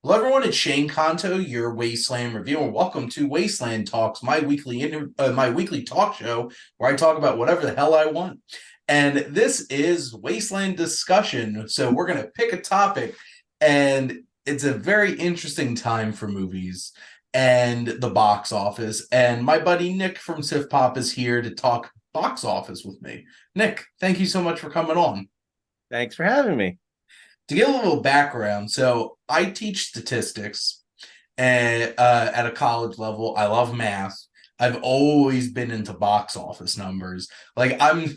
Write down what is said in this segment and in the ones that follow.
Hello, everyone. It's Shane Kanto, your Wasteland reviewer. Welcome to Wasteland Talks, my weekly talk show where I talk about whatever the hell I want. And this is Wasteland Discussion. So we're going to pick a topic, and it's a very interesting time for movies and the box office. And my buddy Nick from SiftPop is here to talk box office with me. Nick, thank you so much for coming on. Thanks for having me. To get a little background, so I teach statistics and at a college level. I love math. I've always been into box office numbers. Like I'm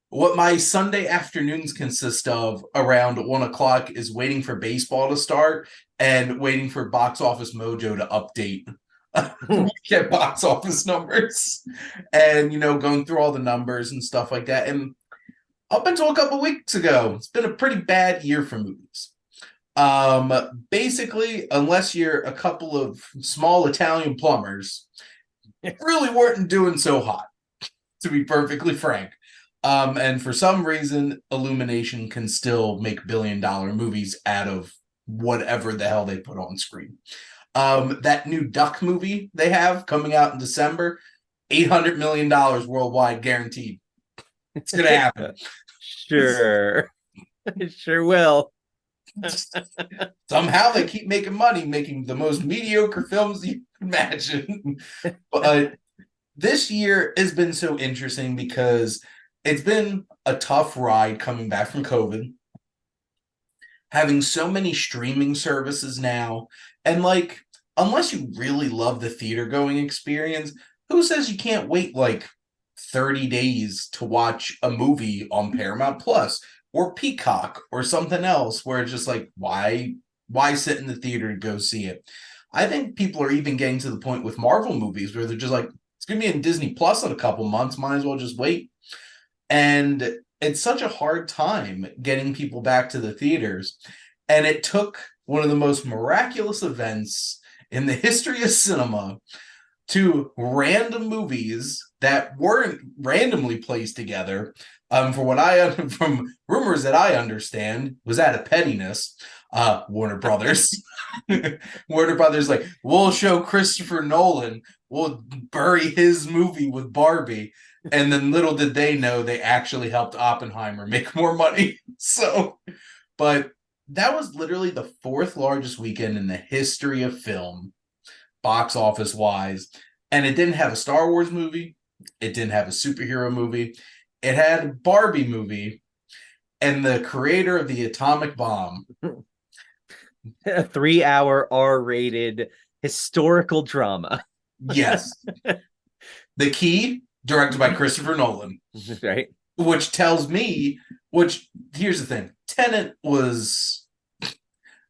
what my Sunday afternoons consist of around 1 o'clock is waiting for baseball to start and waiting for Box Office Mojo to update get box office numbers and going through all the numbers and stuff like that. And up until a couple weeks ago, it's been a pretty bad year for movies. Basically, unless you're a couple of small Italian plumbers, really weren't doing so hot, to be perfectly frank. And for some reason, Illumination can still make billion-dollar movies out of whatever the hell they put on screen. That new Duck movie they have coming out in December, $800 million worldwide guaranteed. It's going to happen. Sure. It sure will. Somehow they keep making money, making the most mediocre films you can imagine. But this year has been so interesting because it's been a tough ride coming back from COVID, having so many streaming services now. And like, unless you really love the theater going experience, who says you can't wait like 30 days to watch a movie on Paramount Plus or Peacock or something else where it's just like, why sit in the theater to go see it? I think people are even getting to the point with Marvel movies where they're just like, it's going to be in Disney Plus in a couple months, might as well just wait. And it's such a hard time getting people back to the theaters. And it took one of the most miraculous events in the history of cinema to random movies that weren't randomly placed together. From rumors that I understand, was out of pettiness. Warner Brothers, Warner Brothers, like, we'll show Christopher Nolan, we'll bury his movie with Barbie, and then little did they know they actually helped Oppenheimer make more money. So, but that was literally the fourth largest weekend in the history of film, box office wise. And it didn't have a Star Wars movie. It didn't have a superhero movie. It had a Barbie movie and the creator of the atomic bomb. A 3-hour R-rated historical drama. Yes. The Key, directed by Christopher Nolan. Right. Which tells me, here's the thing. Tenet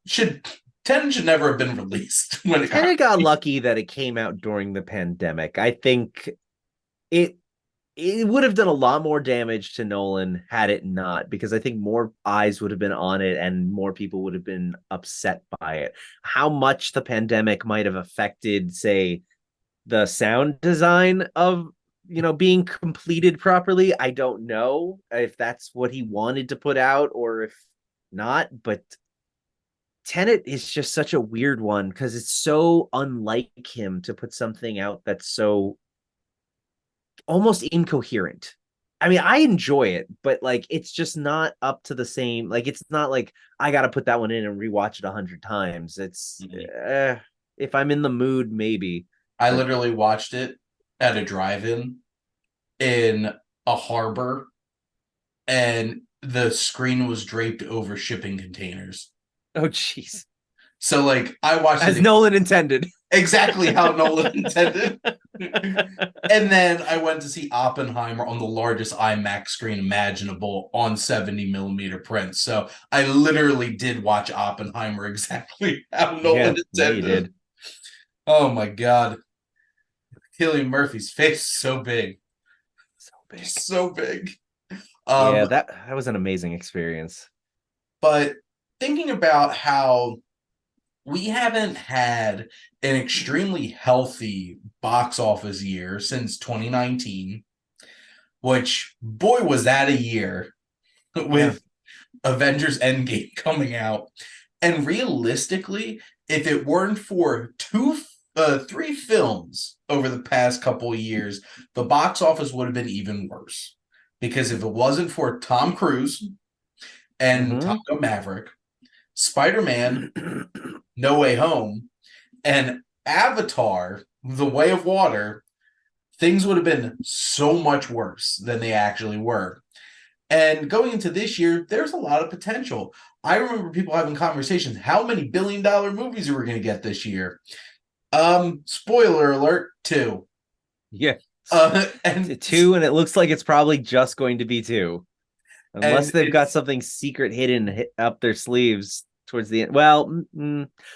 should never have been released when it got lucky that it came out during the pandemic. I think it would have done a lot more damage to Nolan had it not, because I think more eyes would have been on it and more people would have been upset by it. How much the pandemic might have affected, say, the sound design of being completed properly, I don't know if that's what he wanted to put out or if not, but Tenet is just such a weird one because it's so unlike him to put something out that's so almost incoherent. I mean, I enjoy it, but like it's just not up to the same. Like it's not like I got to put that one in and rewatch it 100 times. It's if I'm in the mood, maybe. I literally watched it at a drive-in in a harbor, and the screen was draped over shipping containers. Oh, jeez. So, like, I watched as Nolan intended. Exactly how Nolan intended. And then I went to see Oppenheimer on the largest IMAX screen imaginable on 70 millimeter print. So I literally did watch Oppenheimer exactly how Nolan intended. Yeah, you did. Oh my God. Cillian Murphy's face is so big. So big. So big. Yeah, that was an amazing experience. But thinking about how we haven't had an extremely healthy box office year since 2019, which, boy, was that a year with Avengers Endgame coming out. And realistically, if it weren't for three films over the past couple of years, the box office would have been even worse. Because if it wasn't for Tom Cruise and Top Gun Maverick, Spider-Man, No Way Home, and Avatar, The Way of Water, things would have been so much worse than they actually were. And going into this year, there's a lot of potential. I remember people having conversations. How many billion-dollar movies are we going to get this year? Spoiler alert, two. Yeah. And two, and it looks like it's probably just going to be two. Unless they've got something secret hidden up their sleeves towards the end. Well,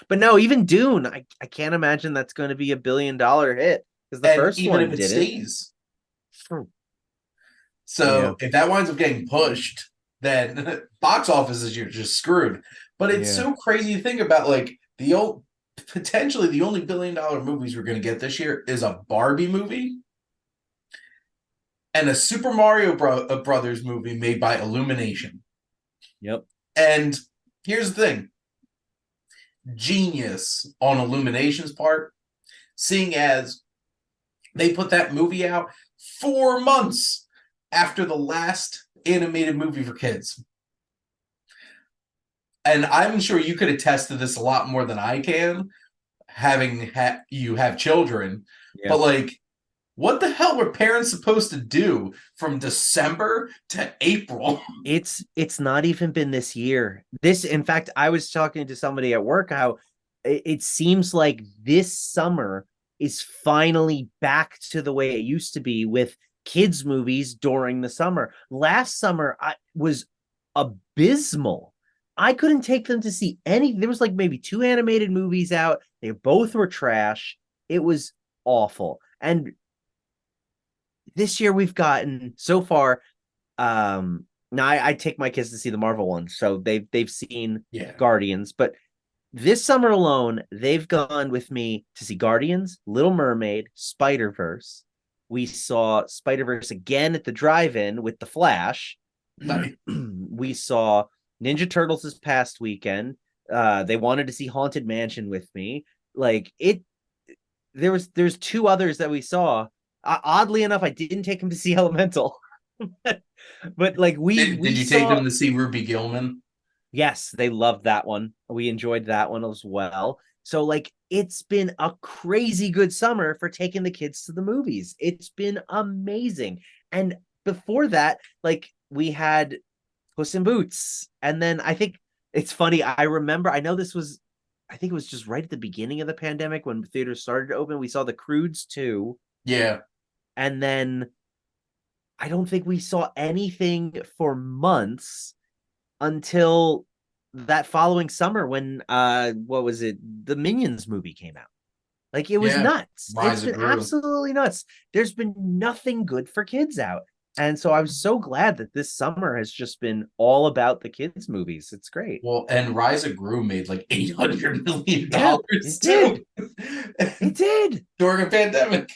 but no, even Dune, I can't imagine that's going to be $1 billion hit because the first even one if it didn't. Stays. So if that winds up getting pushed, then box offices you're just screwed. But it's so crazy to think about. Like potentially the only $1 billion movies we're going to get this year is a Barbie movie and a Super Mario Brothers movie made by Illumination. Yep. And here's the thing. Genius on Illumination's part, seeing as they put that movie out 4 months after the last animated movie for kids. And I'm sure you could attest to this a lot more than I can, having you have children. Yeah. But like, what the hell were parents supposed to do from December to April? It's not even been this year. In fact, I was talking to somebody at work how it seems like this summer is finally back to the way it used to be with kids movies during the summer. Last summer was abysmal. I couldn't take them to see any. There was like maybe 2 animated movies out. They both were trash. It was awful. And this year we've gotten so far. Now I take my kids to see the Marvel ones, so they've seen Guardians, but this summer alone, they've gone with me to see Guardians, Little Mermaid, Spider-Verse. We saw Spider-Verse again at the drive-in with The Flash. Nice. We saw Ninja Turtles this past weekend. They wanted to see Haunted Mansion with me. Like there's 2 others that we saw. Oddly enough, I didn't take them to see Elemental. but like did you take them to see Ruby Gillman? Yes, they loved that one. We enjoyed that one as well. So like it's been a crazy good summer for taking the kids to the movies. It's been amazing. And before that, like we had Puss in Boots. And then I think it's funny. I think it was just right at the beginning of the pandemic when theaters started to open. We saw The Croods 2. Yeah. And then I don't think we saw anything for months until that following summer when what was it? The Minions movie came out. Like it was nuts. It's been absolutely nuts. There's been nothing good for kids out. And so I was so glad that this summer has just been all about the kids movies. It's great. Well, and Rise of Gru made like $800 million too. It did during a pandemic.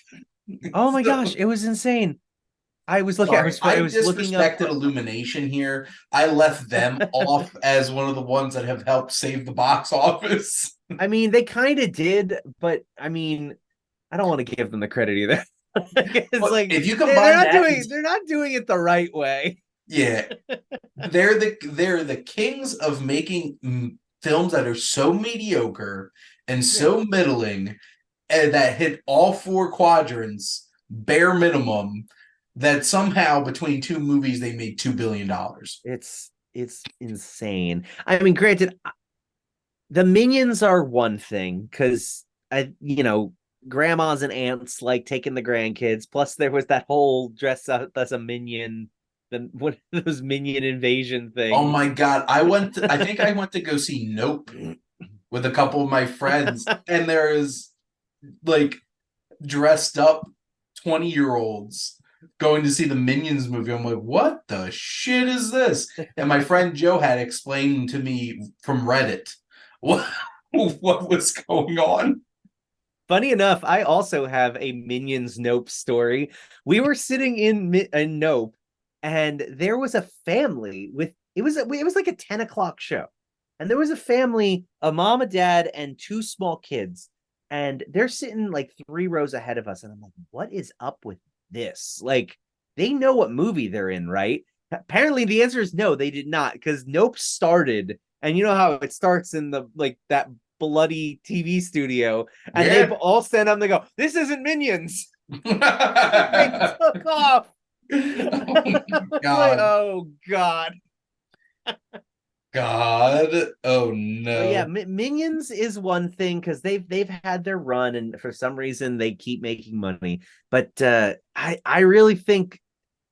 Oh my gosh, it was insane. I was looking. Sorry, I was disrespected Illumination here. I left them off as one of the ones that have helped save the box office. I mean, they kind of did, but I mean, I don't want to give them the credit either. It's like if you combine they're not doing it the right way. Yeah, they're the kings of making films that are so mediocre and so middling, and that hit all 4 quadrants, bare minimum. That somehow between 2 movies they made $2 billion. It's insane. I mean, granted, the Minions are one thing because grandmas and aunts like taking the grandkids. Plus, there was that whole dress up as a minion, one of those minion invasion things. Oh my god! I think I went to go see Nope with a couple of my friends, and there is like dressed up 20-year-olds going to see the Minions movie. I'm like, what the shit is this? And my friend Joe had explained to me from Reddit what was going on. Funny enough, I also have a Minions Nope story. We were sitting in Nope, and there was a family with it was like a 10 o'clock show, And there was a family, a mom, a dad, and two small kids. And they're sitting like 3 rows ahead of us. And I'm like, what is up with this? Like, they know what movie they're in, right? Apparently, the answer is no, they did not, because Nope started. And you know how it starts in the like that bloody TV studio, and they Yeah. all stand up and they go, "This isn't Minions." They Oh took off. my Like, God. oh God. God. Oh But yeah, no. Minions is one thing because they've had their run, and for some reason they keep making money. But I really think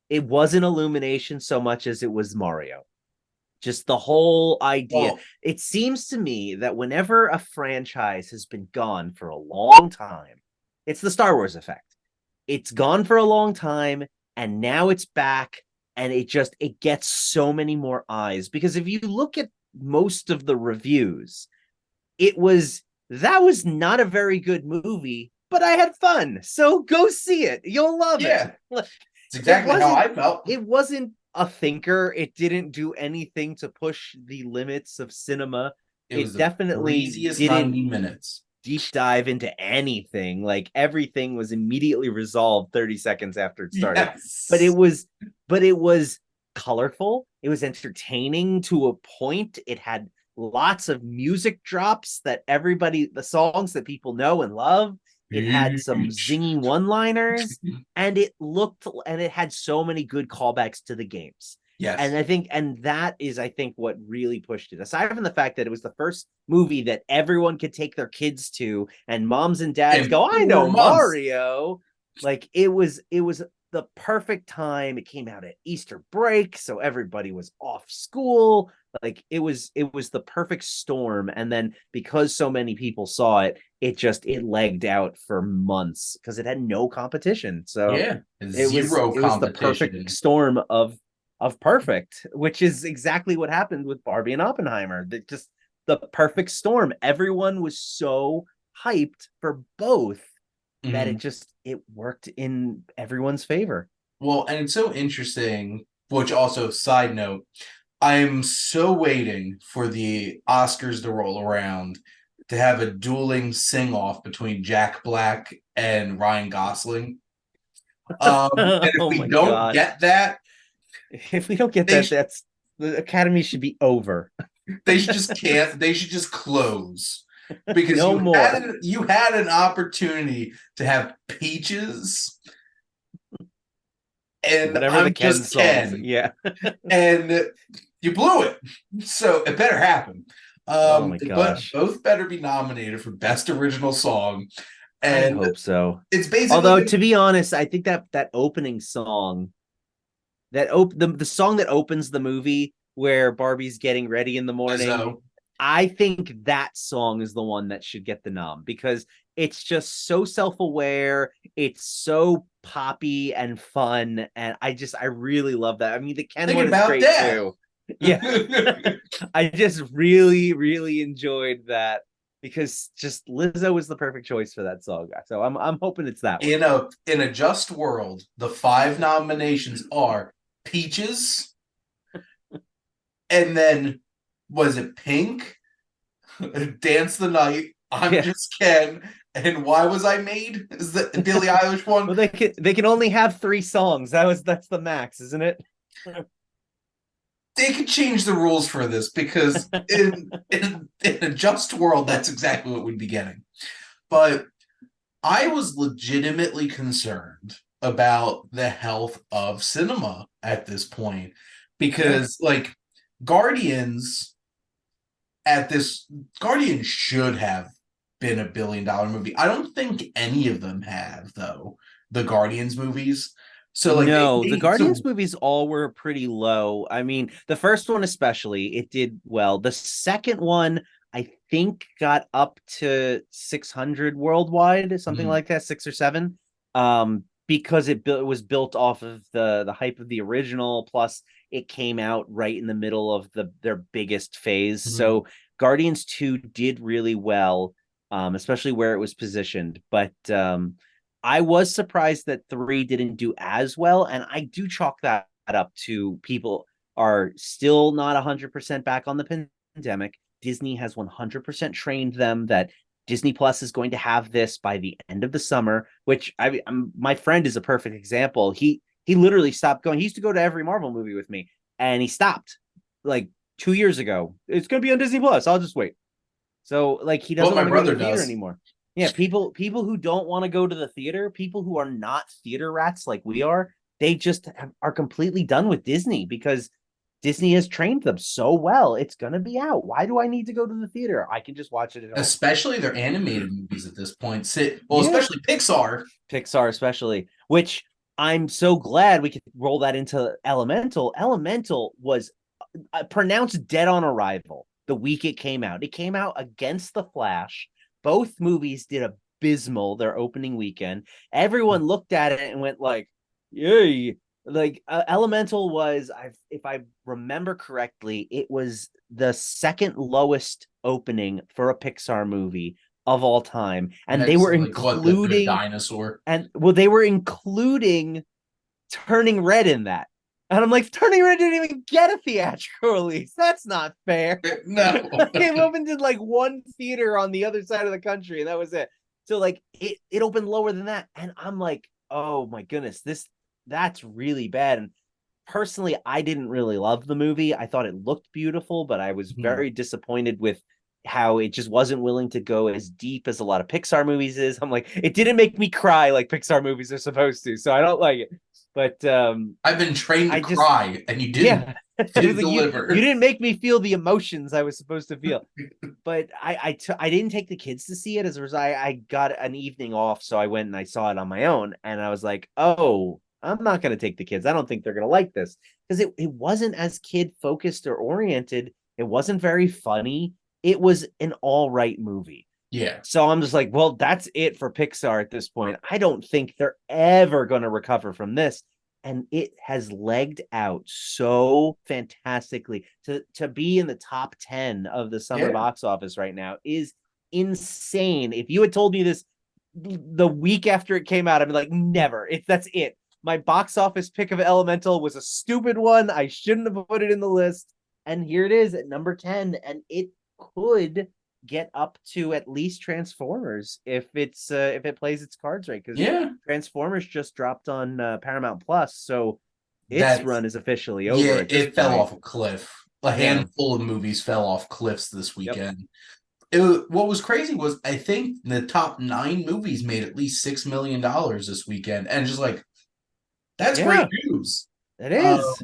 it wasn't Illumination so much as it was Mario. Just the whole idea. Well, It seems to me that whenever a franchise has been gone for a long time, it's the Star Wars effect. It's gone for a long time, and now it's back, and it gets so many more eyes. Because if you look at most of the reviews, it was that was not a very good movie, but I had fun. So go see it. You'll love it. yeah, it's It exactly how wasn't I felt. it wasn't a thinker. It didn't do anything to push the limits of cinema. It was It the definitely breeziest didn't 90 minutes. deep dive into anything. Like everything was immediately resolved 30 seconds after it started. But it Yes. was but it was colorful. It was entertaining to a point. It had lots of music drops that the songs that people know and love. It had some Huge. zingy one-liners, and it had so many good callbacks to the games. Yes. And that is, I think, what really pushed it. Aside from the fact that it was the first movie that everyone could take their kids to, and moms and dads In go, "I know 4 months. Mario." Like it was the perfect time. It came out at Easter break, so everybody was off school. Like it was the perfect storm. And then because so many people saw it, it legged out for months because it had no competition. So Yeah. it was Zero it was the perfect competition. storm of perfect, which is exactly what happened with Barbie and Oppenheimer. That just the perfect storm. Everyone was so hyped for both that Mhm. it worked in everyone's favor. Well, and it's so interesting, which also, side note, I'm so waiting for the Oscars to roll around to have a dueling sing off between Jack Black and Ryan Gosling. And if Oh we my don't god. get that, If we don't get they that, sh- that's the Academy should be over. they should just can't. They should just close because No more. you had an opportunity to have Peaches and Whatever the I'm Ken just songs. Ken, Yeah. and you blew it. So it better happen. Oh my But gosh. both better be nominated for Best Original Song, I and hope so. it's basically Although gonna to be honest, I think that opening song, the song that opens the movie where Barbie's getting ready in the morning, Lizzo. I think that song is the one that should get the nom because it's just so self-aware, it's so poppy and fun, and I really love that. I mean, the Ken Think one is about great that. too. Yeah. I just really, really enjoyed that because just Lizzo was the perfect choice for that song. So I'm hoping it's that one. In a just world, the 5 nominations are Peaches, and then was it Pink, Dance the Night, I'm Yeah. Just Ken, and Why Was I Made? Is the Billie Eilish one? Well, they can only have 3 songs. That's the max, isn't it? They could change the rules for this because in a just world, that's exactly what we'd be getting. But I was legitimately concerned about the health of cinema at this point Yeah. because, like, Guardians at this Guardians should have been $1 billion movie. I don't think any of them have though. The Guardians movies, so like they No, the made Guardians some. movies all were pretty low. I mean, the first one especially, it did well. The second one, I think, got up to 600 worldwide, something Mhm. like that, 6 or 7. Because it was built off of the hype of the original, plus it came out right in the middle of their biggest phase. Mhm. So Guardians 2 did really well, especially where it was positioned. But I was surprised that 3 didn't do as well, and I do chalk that up to people are still not 100% back on the pandemic. Disney has 100% trained them that Disney Plus is going to have this by the end of the summer, which my friend is a perfect example. He literally stopped going. He used to go to every Marvel movie with me, and he stopped like 2 years ago. It's going to be on Disney Plus. I'll just wait. So like he doesn't my want to go to brother the theater does. anymore. Yeah, people who don't want to go to the theater, people who are not theater rats like we are, they just are completely done with Disney because Disney has trained them so well. It's going to be out. Why do I need to go to the theater? I can just watch it at home. Especially their animated movies at this point. Yeah. Especially Pixar. Pixar especially, which I'm so glad we could roll that into Elemental. Elemental was pronounced dead on arrival the week it came out. It came out against The Flash. Both movies did abysmal their opening weekend. Everyone looked at it and went like, yay. Like Elemental was, if I remember correctly, it was the second lowest opening for a Pixar movie of all time. And they were including the dinosaur. And well, they were including Turning Red in that. And I'm like, Turning Red didn't even get a theatrical release. That's not fair. No. It opened in like one theater on the other side of the country, and that was it. So like it opened lower than that. And I'm like, oh my goodness, that's really bad. And personally, I didn't really love the movie. I thought it looked beautiful, but I was very disappointed with how it just wasn't willing to go as deep as a lot of Pixar movies is. I'm like, it didn't make me cry like Pixar movies are supposed to, so I don't like it. But I've been trained to cry, and you didn't. Yeah, didn't like, deliver. You didn't make me feel the emotions I was supposed to feel. But I didn't take the kids to see it as a result. I got an evening off, so I went and I saw it on my own, and I was like, oh, I'm not going to take the kids. I don't think they're going to like this because it wasn't as kid focused or oriented. It wasn't very funny. It was an all right movie. Yeah. So I'm just like, well, that's it for Pixar at this point. I don't think they're ever going to recover from this. And it has legged out so fantastically to be in the top 10 of the summer box office right now is insane. If you had told me this the week after it came out, I'd be like, never. That's it. My box office pick of Elemental was a stupid one. I shouldn't have put it in the list. And here it is at number 10. And it could get up to at least Transformers if it plays its cards right, because Transformers just dropped on Paramount Plus, so its run is officially over. Yeah, it fell off a cliff. A handful of movies fell off cliffs this weekend. What was crazy was I think the top 9 movies made at least $6 million this weekend, and just like that's great news. It is.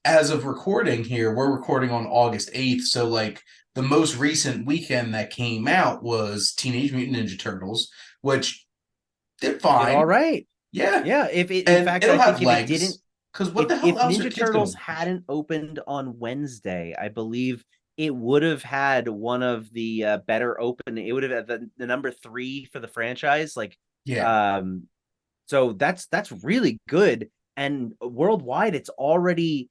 As of recording here, we're recording on August 8th, so like the most recent weekend that came out was Teenage Mutant Ninja Turtles, which did fine. Did all right. Yeah. Yeah. If it, in fact, I think if it didn't, because what the hell else? If Ninja Turtles hadn't opened on Wednesday, I believe it would have had one of the better open. It would have had the number 3 for the franchise. Like, so that's really good. And worldwide, it's already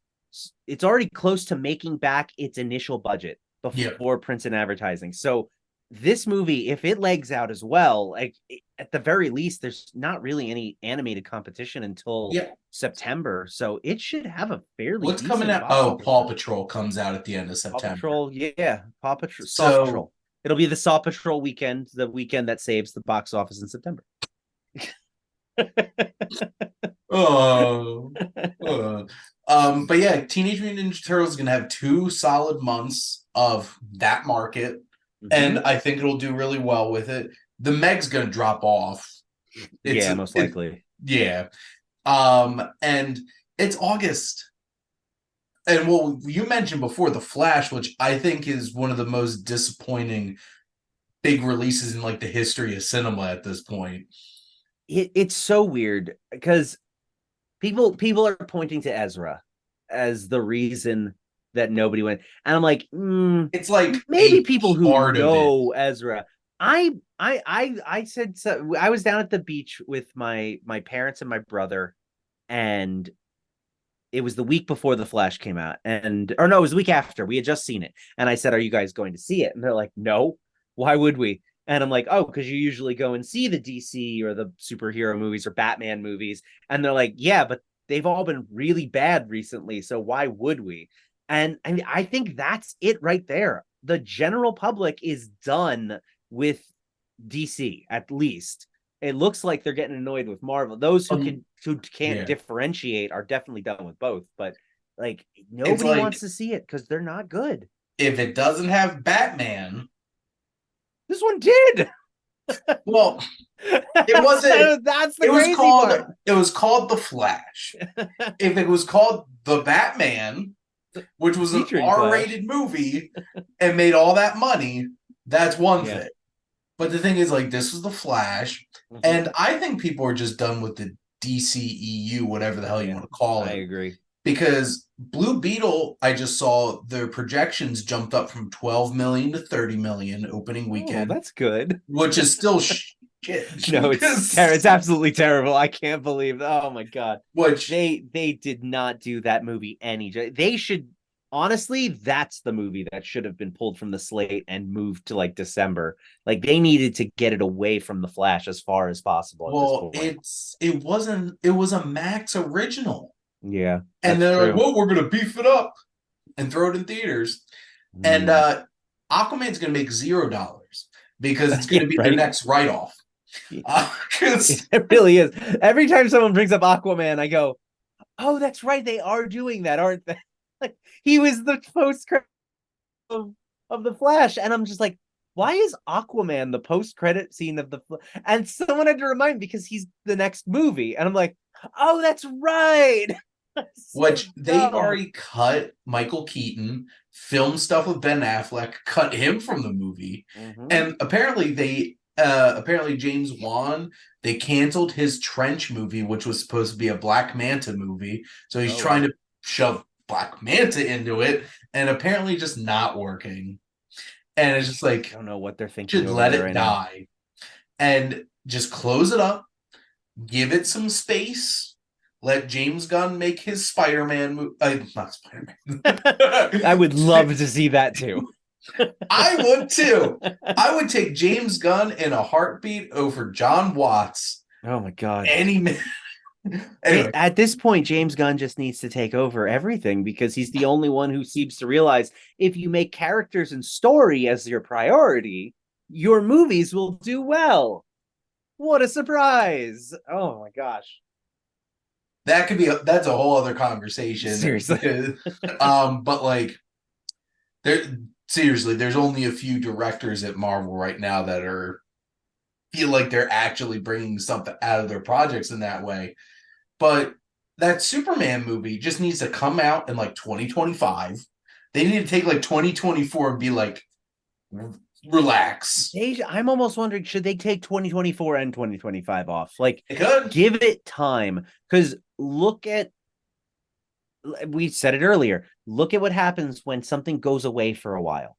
close to making back its initial budget before print and advertising. So this movie, if it legs out as well, like at the very least, there's not really any animated competition until September. So it should have a fairly What's coming out? Oh, Paw Patrol comes out at the end of September. Paw Patrol, Paw Patrol, Saw Patrol. It'll be the Saw Patrol weekend, the weekend that saves the box office in September. But yeah, Teenage Mutant Ninja Turtles is gonna have 2 solid months of that market, and I think it'll do really well with it. The Meg's gonna drop off. Most likely. And it's August. And well, you mentioned before The Flash, which I think is one of the most disappointing big releases in like the history of cinema at this point. It's so weird because people are pointing to Ezra as the reason that nobody went, and I'm like, it's like maybe people who know Ezra. I said so. I was down at the beach with my parents and my brother, and it was the week before The Flash came out, it was the week after. We had just seen it, and I said, "Are you guys going to see it?" And they're like, "No, why would we?" And I'm like, oh, because you usually go and see the DC or the superhero movies or Batman movies. And they're like, yeah, but they've all been really bad recently. So why would we? And I think that's it right there. the general public is done with DC, at least. It looks like they're getting annoyed with Marvel. Those who can't Yeah. differentiate are definitely done with both, but like It's nobody like wants to see it because they're not good. if it doesn't have Batman, This one did. well, it that's, wasn't. that's the crazy part. It was called The Flash. If it was called The Batman, which was an Featuring Flash. R-rated movie and made all that money, that's one Yeah. thing. But the thing is, like, this was The Flash, and I think people are just done with the DCEU, whatever the hell you want to call it. I agree. Because Blue Beetle, I just saw their projections jumped up from 12 million to 30 million opening weekend. Oh, that's good. Which is still shit. No, it's absolutely terrible. I can't believe. Oh my god. Which they did not do that movie any. They should, honestly, that's the movie that should have been pulled from the slate and moved to like December. Like they needed to get it away from the Flash as far as possible. Well, it was a Max original. Yeah. And they're like, well, we're gonna beef it up and throw it in theaters. And Aquaman's gonna make $0 because it's gonna be the next write-off. It really is. Every time someone brings up Aquaman, I go, oh, that's right, they are doing that, aren't they? Like he was the post-credit of the Flash, and I'm just like, why is Aquaman the post-credit scene of the and someone had to remind me because he's the next movie, and I'm like, oh, that's right. Which they already cut Michael Keaton, filmed stuff with Ben Affleck, cut him from the movie, and apparently James Wan, they canceled his Trench movie, which was supposed to be a Black Manta movie, so he's trying to shove Black Manta into it, and apparently just not working. And it's just like, I don't know what they're thinking. Should let it die and just close it up, give it some space. Let James Gunn make his Spider-Man movie. Not Spider-Man. I would love to see that too. I would too. I would take James Gunn in a heartbeat over John Watts. Oh my god. Anyway. At this point, James Gunn just needs to take over everything because he's the only one who seems to realize if you make characters and story as your priority, your movies will do well. What a surprise. Oh my gosh. That's a whole other conversation. Seriously. But like there's only a few directors at Marvel right now that feel like they're actually bringing something out of their projects in that way. But that Superman movie just needs to come out in like 2025. They need to take like 2024 and be like, relax. I'm almost wondering, should they take 2024 and 2025 off? Like, they could give it time. Because we said it earlier, look at what happens when something goes away for a while.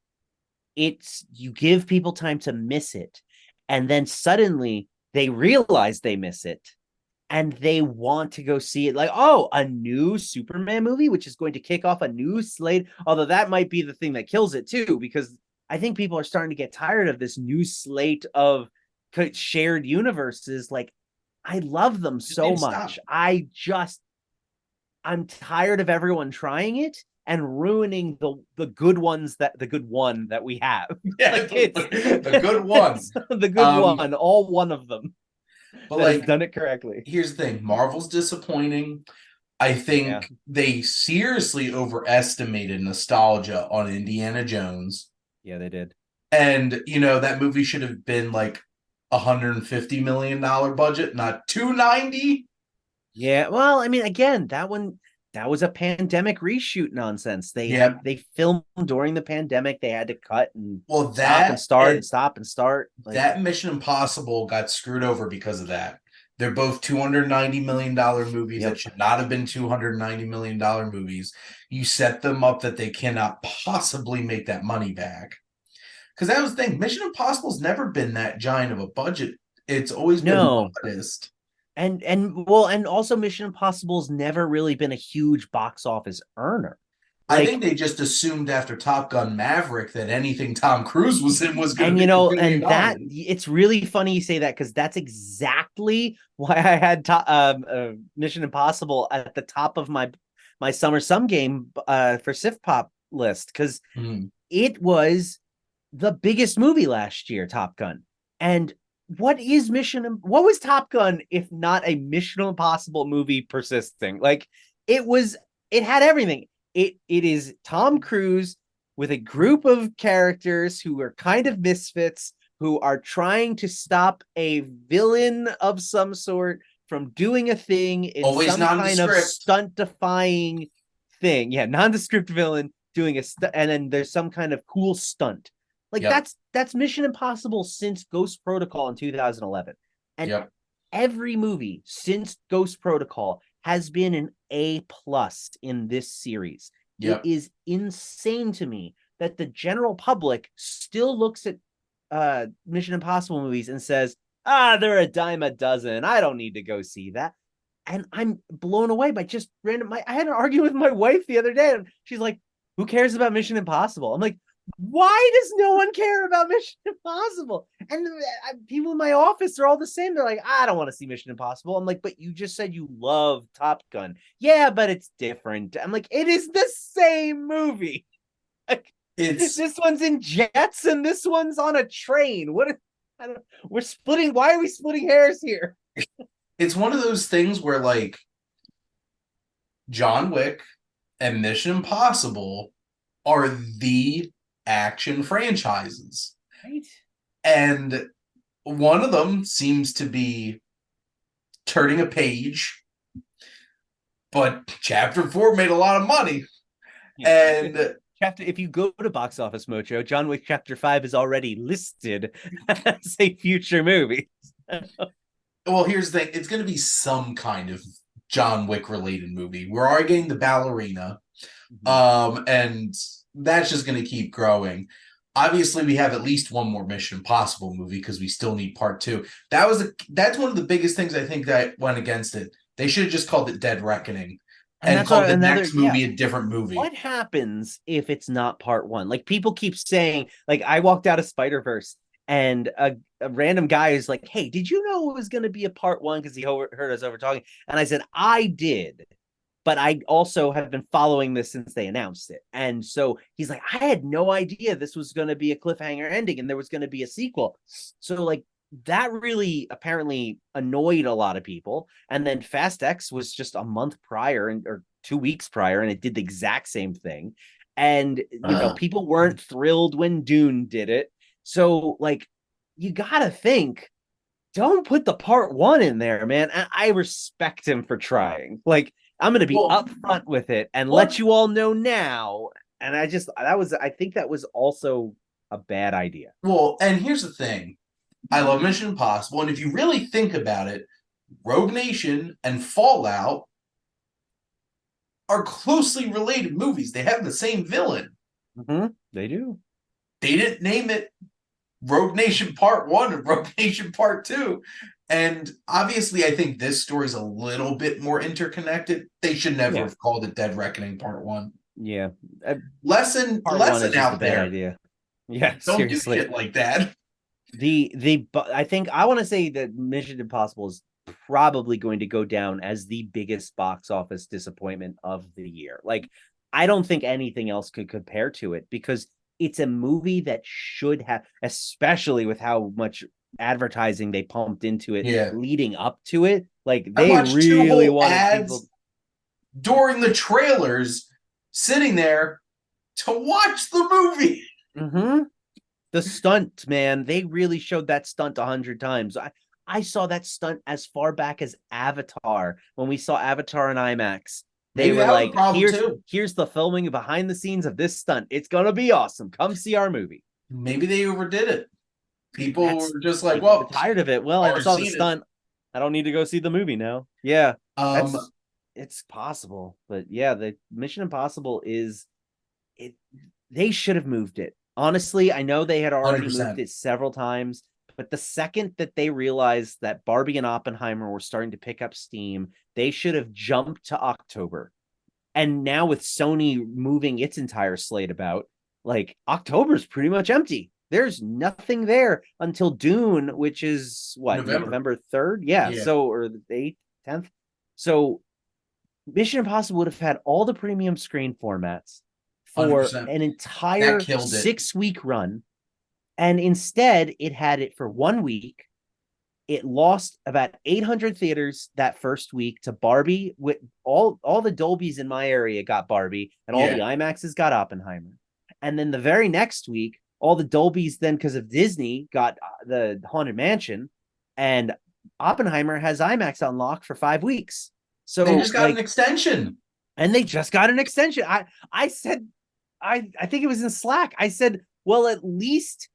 You give people time to miss it. And then suddenly they realize they miss it. And they want to go see it, like, oh, a new Superman movie, which is going to kick off a new slate. Although that might be the thing that kills it too, because I think people are starting to get tired of this new slate of shared universes. Like, I love them so much. I'm tired of everyone trying it and ruining the good ones the good one that we have. Yeah, like the good one. The good one, all one of them. But like, done it correctly. Here's the thing: Marvel's disappointing. I think they seriously overestimated nostalgia on Indiana Jones. Yeah, they did. And that movie should have been like $150 million budget, not $290. Yeah, well, I mean, again, that was a pandemic reshoot nonsense. They filmed during the pandemic. They had to cut and stop and start. Like, that Mission Impossible got screwed over because of that. They're both $290 million movies that should not have been $290 million movies. You set them up that they cannot possibly make that money back. Because that was the thing. Mission Impossible's never been that giant of a budget. It's always been modest. And also Mission Impossible's never really been a huge box office earner. I think they just assumed after Top Gun Maverick that anything Tom Cruise was in was going to be and that it's really funny you say that because that's exactly why I had Mission Impossible at the top of my Summer Sum game for SiftPop list because Mhm. it was the biggest movie last year, Top Gun. And what was Top Gun if not a Mission Impossible movie persisting? Like it had everything. It is Tom Cruise with a group of characters who are kind of misfits who are trying to stop a villain of some sort from doing a thing in Always some kind of nondescript. stunt defying thing. Yeah, nondescript villain doing and then there's some kind of cool stunt. Like Yep. that's Mission Impossible since Ghost Protocol in 2011. And Yep. every movie since Ghost Protocol has been an A+ in this series. It Yep. is insane to me that the general public still looks at Mission Impossible movies and says, they're a dime a dozen. I don't need to go see that. And I'm blown away by just random. I had an argument with my wife the other day, and she's like, "Who cares about Mission Impossible?" I'm like, "Why does no one care about Mission Impossible?" And people in my office are all the same. They're like, "I don't want to see Mission Impossible." I'm like, "But you just said you love Top Gun." Yeah, but it's different. I'm like, "It is the same movie." Like, It's this one's in jets and this one's on a train. I don't, we're splitting. Why are we splitting hairs here? it's one of those things where like John Wick and Mission Impossible are the action franchises. Right? And one of them seems to be turning a page, but chapter 4 made a lot of money. Yeah. And Chapter, if you go to Box Office Mojo, John Wick Chapter 5 is already listed as a future movie. well, here's the thing, it's going to be some kind of John Wick related movie. We're already getting the ballerina. And that's just going to keep growing. Obviously, we have at least one more Mission Impossible movie because we still need part 2. That's one of the biggest things I think that went against it. They should have just called it Dead Reckoning And and that's called the another, next yeah. movie a different movie. What happens if it's not part 1? Like people keep saying, like I walked out of Spider-Verse and a random guy is like, "Hey, did you know it was going to be a part 1?" Because he heard us over talking, and I said, "I did." But I also have been following this since they announced it. And so he's like, "I had no idea this was going to be a cliffhanger ending and there was going to be a sequel." So like that really apparently annoyed a lot of people. And then Fast X was just a month prior or 2 weeks prior, and it did the exact same thing. And people weren't thrilled when Dune did it. So like you gotta think, don't put the part 1 in there, man. And I respect him for trying. Like I'm going to be upfront with it and let you all know now. And I think that was also a bad idea. Well, and here's the thing. I love Mission Impossible, and if you really think about it, Rogue Nation and Fallout are closely related movies. They have the same villain. They do. They didn't name it Rogue Nation Part 1 and Rogue Nation Part 2. And obviously, I think this story is a little bit more interconnected. They should never have called it Dead Reckoning Part 1. Yeah. Lesson out there. Idea. Yeah, don't seriously. do shit like that. I think I want to say that Mission Impossible is probably going to go down as the biggest box office disappointment of the year. Like, I don't think anything else could compare to it because it's a movie that should have, especially with how much advertising they pumped into it leading up to it. Like they really wanted ads people during the trailers sitting there to watch the movie. The stunt, man, they really showed that stunt 100 times. I saw that stunt as far back as Avatar when we saw Avatar in IMAX. They were like, here's the filming behind the scenes of this stunt. It's gonna be awesome. Come see our movie. Maybe they overdid it. People were just like, well, tired of it. Well, I saw the stunt. I don't need to go see the movie now. Yeah. It's possible. But yeah, the Mission Impossible they should have moved it. Honestly, I know they had already 100%. moved it several times, but the second that they realized that Barbie and Oppenheimer were starting to pick up steam, they should have jumped to October. And now with Sony moving its entire slate about, like October's pretty much empty. There's nothing there until Dune, which is what, November 3rd? Yeah. So, or the 8th, 10th. So Mission Impossible would have had all the premium screen formats, for 100%. an That entire killed it. 6-week run. And instead, it had it for 1 week. It lost about 800 theaters that first week to Barbie. With all the Dolbys in my area got Barbie, and all the Yeah. IMAXs got Oppenheimer. And then the very next week, all the Dolbys then, because of Disney, got the Haunted Mansion, and Oppenheimer has IMAX on lock for 5 weeks. So They just got an like, extension. and they just got an extension. I said, I think it was in Slack. I said, well, at least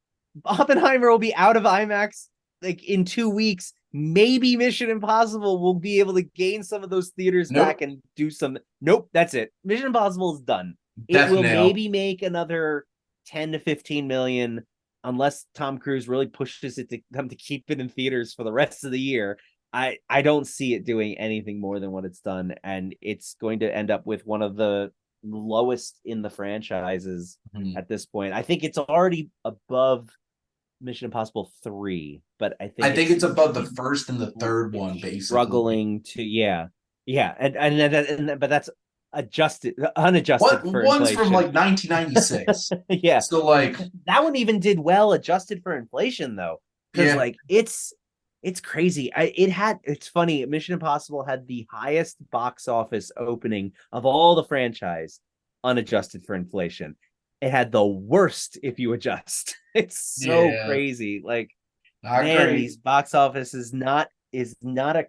Oppenheimer will be out of IMAX like in 2 weeks. Maybe Mission Impossible will be able to gain some of those theaters Nope. back and do some. Nope, that's it. Mission Impossible is done. Death It will nail. maybe make another 10 to 15 million unless Tom Cruise really pushes it to them to keep it in theaters for the rest of the year. I don't see it doing anything more than what it's done, and it's going to end up with one of the lowest in the franchises at this point. I think it's already above Mission Impossible 3, but I think it's above the first and the third one, basically. Struggling to but that's unadjusted for one's inflation. from like 1996. Yeah, so like that one even did well adjusted for inflation though, because like it's crazy. It's funny. Mission Impossible had the highest box office opening of all the franchise, unadjusted for inflation. It had the worst if you adjust. It's so crazy. Like, man, these box office is not a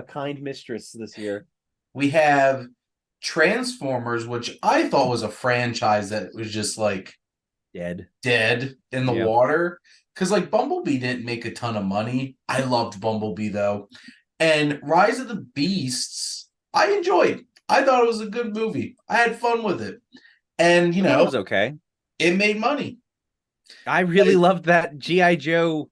kind mistress this year. We have Transformers, which I thought was a franchise that was just like dead in the water. Because like Bumblebee didn't make a ton of money. I loved Bumblebee though. And Rise of the Beasts, I enjoyed. I thought it was a good movie. I had fun with it. And you know, it was okay. It made money. I really loved that G.I. Joe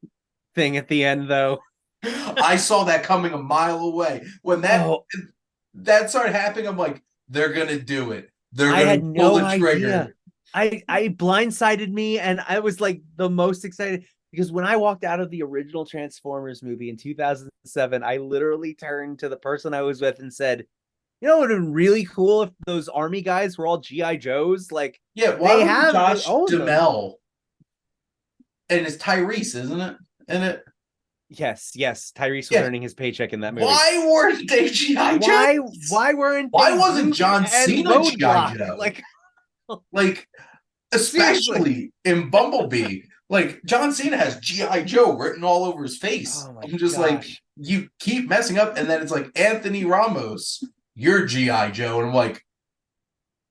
thing at the end though. I saw that coming a mile away. When that started happening, I'm like, they're gonna do it. They're gonna pull the trigger. I blindsided me, and I was like the most excited because when I walked out of the original Transformers movie in 2007, I literally turned to the person I was with and said, you know, it would have been really cool if those army guys were all G.I. Joes. Like, why would Josh Duhamel? And it's Tyrese, isn't it? In it? Yes. Tyrese was earning his paycheck in that movie. Why weren't they G.I. Joes? Why wasn't John Cena G.I. Joe? Like, especially in Bumblebee. Like, John Cena has G.I. Joe written all over his face. I'm just like, you keep messing up, and then it's like, Anthony Ramos, you're G.I. Joe. And I'm like,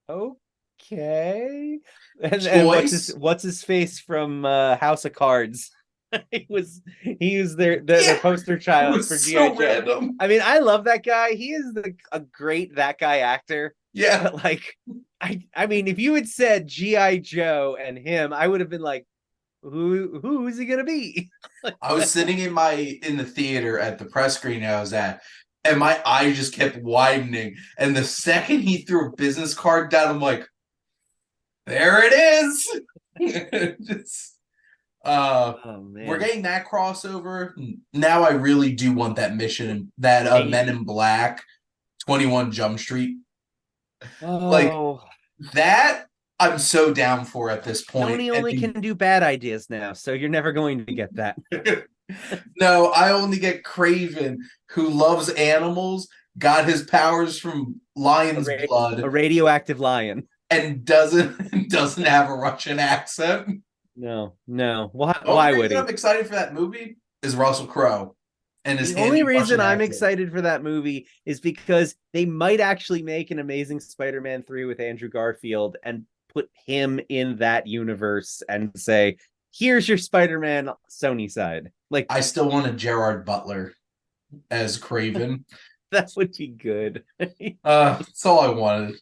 okay. And what's his face from House of Cards? he was the poster child for G.I. Joe. Random. I mean, I love that guy. He is a great that guy actor. Yeah. But like, I mean, if you had said G.I. Joe and him, I would have been like, who is he gonna be? I was sitting in the theater at the press screening I was at, and my eyes just kept widening. And the second he threw a business card down, I'm like, there it is. We're getting that crossover. Now I really do want that mission, that Men in Black, 21 Jump Street. Like that, I'm so down for at this point. Tony only can do bad ideas now, so you're never going to get that. No, I only get Craven, who loves animals, got his powers from lion's blood, a radioactive lion, and doesn't have a Russian accent. No. Why would he? I'm excited for that movie is Russell Crowe. And the only reason I'm excited for that movie is because they might actually make an Amazing Spider-Man 3 with Andrew Garfield and put him in that universe and say, here's your Spider-Man Sony side. Like, I still want a Gerard Butler as Craven. That would be good. That's all I wanted.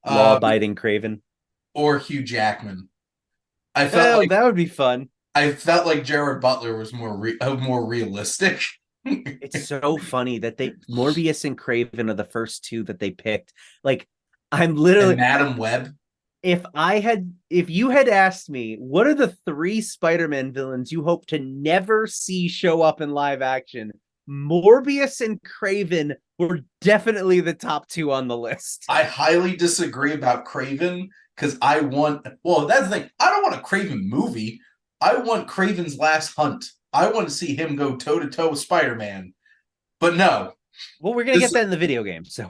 Law-abiding Craven. Or Hugh Jackman. I felt like that would be fun. I felt like Gerard Butler was more realistic. It's so funny that Morbius and Craven are the first two that they picked. Like, I'm literally and Madam Web. If you had asked me, what are the 3 Spider-Man villains you hope to never see show up in live action? Morbius and Craven were definitely the top 2 on the list. I highly disagree about Craven because I want. Well, that's the thing. I don't want a Craven movie. I want Craven's Last Hunt. I want to see him go toe to toe with Spider-Man. But no. Well, we're gonna get that in the video game. So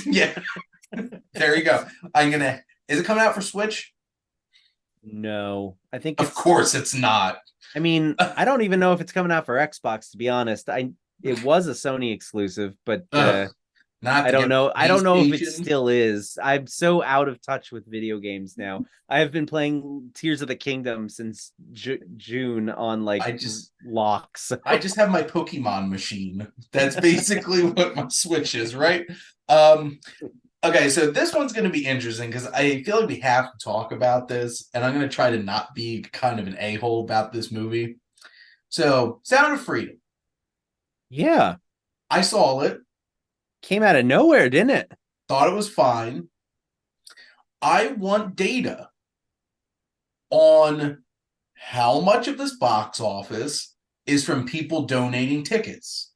yeah. There you go. Is it coming out for Switch? No, I think of course it's not. I mean, I don't even know if it's coming out for Xbox, to be honest. It was a Sony exclusive, but I don't know. I don't know if it still is. I'm so out of touch with video games now. I have been playing Tears of the Kingdom since June on locks. I just have my Pokemon machine. That's basically what my Switch is, right? Okay, so this one's going to be interesting because I feel like we have to talk about this, and I'm going to try to not be kind of an a-hole about this movie. So, Sound of Freedom. Yeah. I saw it. Came out of nowhere, didn't it? Thought it was fine. I want data on how much of this box office is from people donating tickets.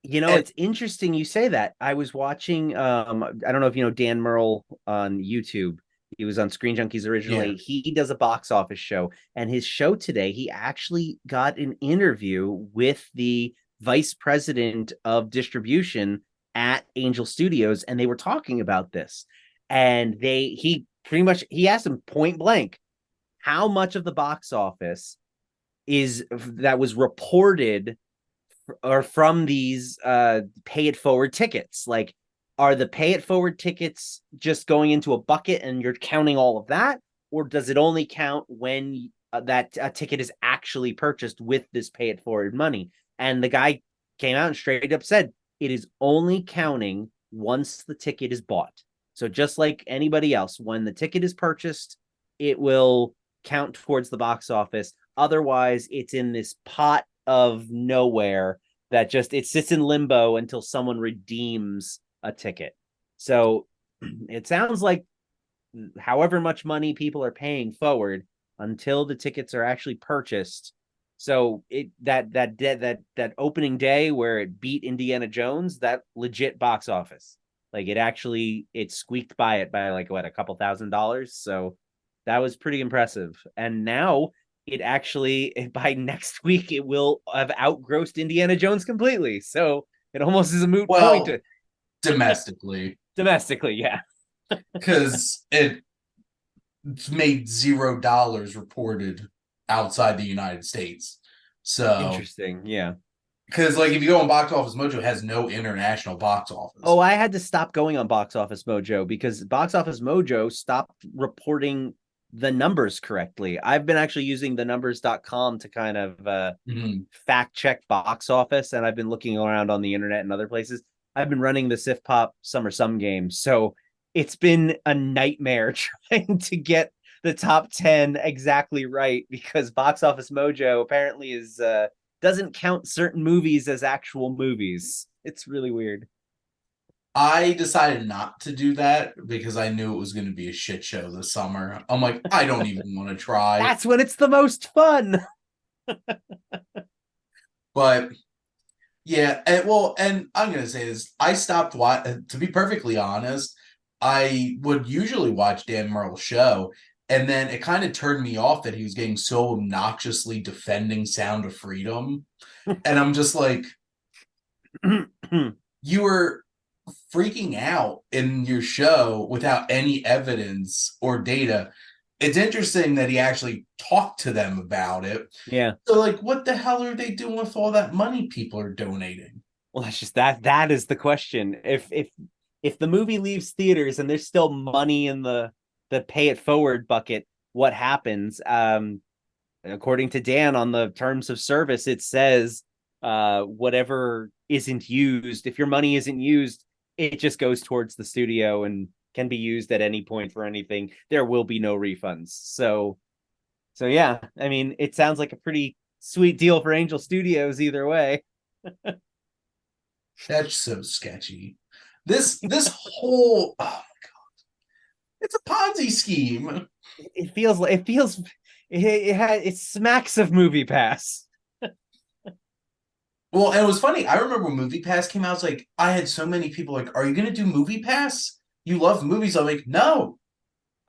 It's interesting you say that. I was watching, I don't know if you know Dan Merle on YouTube. He was on Screen Junkies originally. Yeah. He does a box office show. And his show today, he actually got an interview with the vice president of distribution at Angel Studios, and they were talking about this. And he asked him point blank, how much of the box office that was reported or from these pay it forward tickets? Like, are the pay it forward tickets just going into a bucket and you're counting all of that, or does it only count when that ticket is actually purchased with this pay it forward money? And the guy came out and straight up said it is only counting once the ticket is bought. So just like anybody else, when the ticket is purchased, it will count towards the box office. Otherwise, it's in this pot of nowhere that it sits in limbo until someone redeems a ticket. So it sounds like however much money people are paying forward until the tickets are actually purchased. So that opening day where it beat Indiana Jones, that legit box office, like it squeaked by it by like what, a couple $1,000. So that was pretty impressive. And now it actually, by next week, it will have outgrossed Indiana Jones completely. So it almost is a moot point. Domestically, yeah, because it's made $0 reported outside the United States. So interesting. Yeah. Because if you go on Box Office Mojo, it has no international box office. Oh, I had to stop going on Box Office Mojo because Box Office Mojo stopped reporting the numbers correctly. I've been actually using thenumbers.com to kind of fact check box office, and I've been looking around on the internet and other places. I've been running the SiftPop Summer Sum game, so it's been a nightmare trying to get the top 10 exactly right because Box Office Mojo apparently doesn't count certain movies as actual movies. It's really weird. I decided not to do that because I knew it was going to be a shit show this summer. I'm like, I don't even want to try. That's when it's the most fun. But yeah, and I'm going to say this. I stopped watching, to be perfectly honest, I would usually watch Dan Merle's show, and then it kind of turned me off that he was getting so obnoxiously defending Sound of Freedom. And I'm just like, you were freaking out in your show without any evidence or data. It's interesting that he actually talked to them about it. Yeah. So what the hell are they doing with all that money people are donating? Well, that's just that is the question. If the movie leaves theaters and there's still money in the pay it forward bucket, what happens? According to Dan, on the terms of service, it says whatever isn't used, if your money isn't used, it just goes towards the studio and can be used at any point for anything. There will be no refunds. So yeah, I mean, it sounds like a pretty sweet deal for Angel Studios either way. That's so sketchy. This whole, oh my god, it's a Ponzi scheme. It smacks of Movie Pass. Well, and it was funny. I remember when Movie Pass came out, I was like, I had so many people like, are you going to do Movie Pass? You love movies. I'm like, no,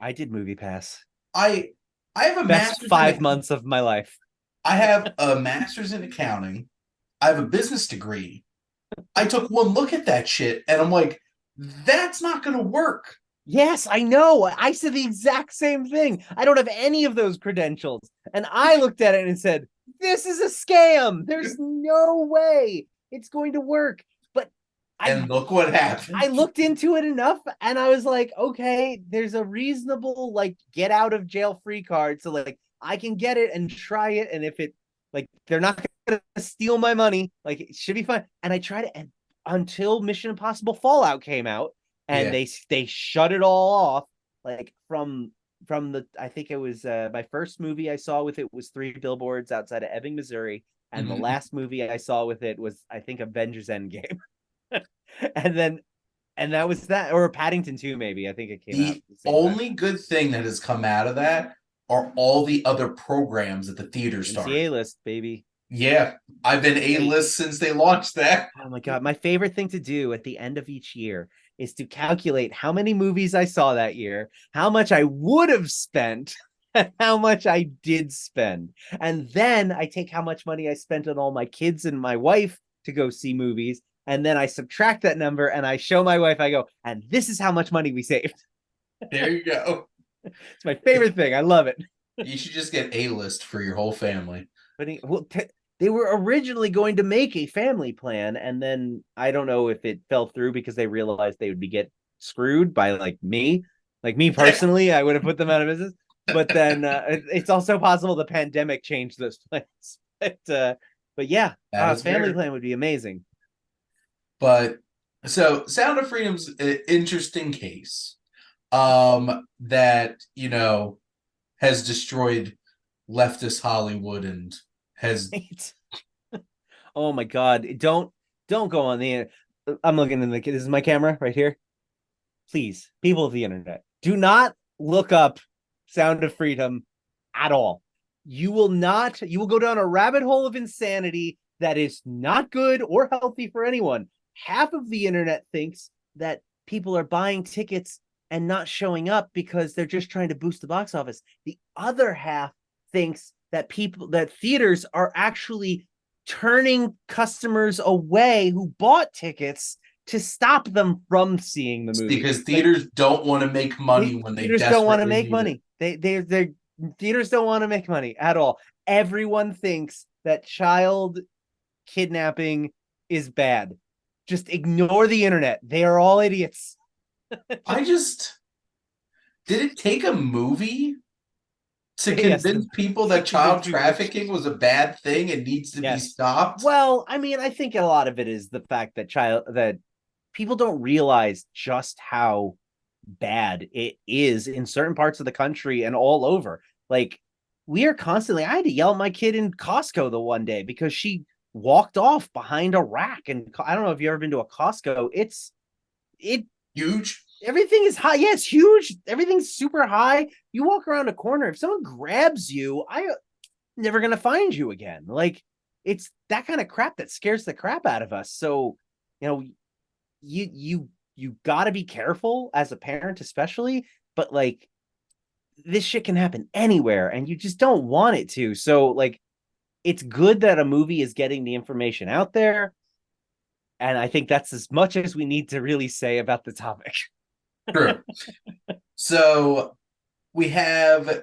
I did Movie Pass. I have a Best master's 5 months of my life. I have a master's in accounting. I have a business degree. I took one look at that shit and I'm like, that's not going to work. Yes, I know. I said the exact same thing. I don't have any of those credentials. And I looked at it and said, this is a scam. There's no way it's going to work. But and look what happened. I looked into it enough and I was like, okay, there's a reasonable like get out of jail free card. So like I can get it and try it. And if it like they're not gonna steal my money, like it should be fine. And I tried it and until Mission Impossible Fallout came out and they shut it all off like from the I think it was my first movie I saw with it was Three Billboards Outside of Ebbing, Missouri, and the last movie I saw with it was I think Avengers Endgame. and that was that, or Paddington 2 maybe. I think it came out. The only good thing that has come out of that are all the other programs that the theater started. The A-list, baby. Yeah, I've been A-list since they launched that. Oh my god, my favorite thing to do at the end of each year is to calculate how many movies I saw that year, how much I would have spent, and how much I did spend. And then I take how much money I spent on all my kids and my wife to go see movies, and then I subtract that number and I show my wife, I go, and this is how much money we saved. There you go. It's my favorite thing. I love it. You should just get A-list for your whole family. But they were originally going to make a family plan, and then I don't know if it fell through because they realized they would get screwed by like me personally. I would have put them out of business. But then it's also possible the pandemic changed those plans. But yeah, family plan would be amazing. But so Sound of Freedom's an interesting case that, you know, has destroyed leftist Hollywood and has oh my god, don't go on the I'm looking in the this is my camera right here. Please, people of the internet, do not look up Sound of Freedom at all. You will go down a rabbit hole of insanity that is not good or healthy for anyone. Half of the internet thinks that people are buying tickets and not showing up because they're just trying to boost the box office. The other half thinks that theaters are actually turning customers away who bought tickets to stop them from seeing the movie. Because theaters don't want to make money when they theaters don't want to make money. They theaters don't want to make money at all. Everyone thinks that child kidnapping is bad. Just ignore the internet. They are all idiots. Did it take a movie to convince people that child trafficking was a bad thing and needs to be stopped? Well, I mean, I think a lot of it is the fact that people don't realize just how bad it is in certain parts of the country and all over. Like, we are constantly, I had to yell at my kid in Costco the one day because she walked off behind a rack. And I don't know if you've ever been to a Costco. It's huge. Everything is high. Yeah, it's huge. Everything's super high. You walk around a corner. If someone grabs you, I'm never going to find you again. Like, it's that kind of crap that scares the crap out of us. So, you know, you got to be careful as a parent, especially. But like, this shit can happen anywhere and you just don't want it to. So like, it's good that a movie is getting the information out there. And I think that's as much as we need to really say about the topic. True. So we have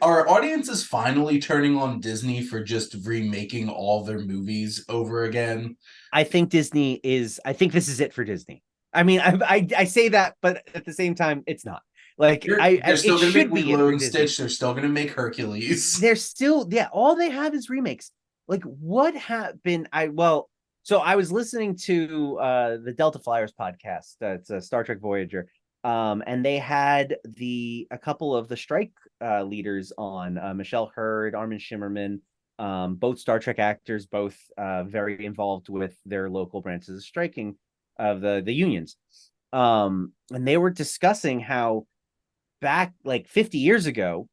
our audience is finally turning on Disney for just remaking all their movies over again. I think this is it for Disney. I mean, I say that, but at the same time, it's not. Like, they're still going to make Lilo and Stitch. They're still going to make Hercules. They're still, all they have is remakes. Like, what happened? So I was listening to the Delta Flyers podcast. It's a Star Trek Voyager. And they had a couple of the strike leaders on, Michelle Hurd, Armin Shimmerman, both Star Trek actors, both very involved with their local branches of striking of the unions. And they were discussing how back like 50 years ago,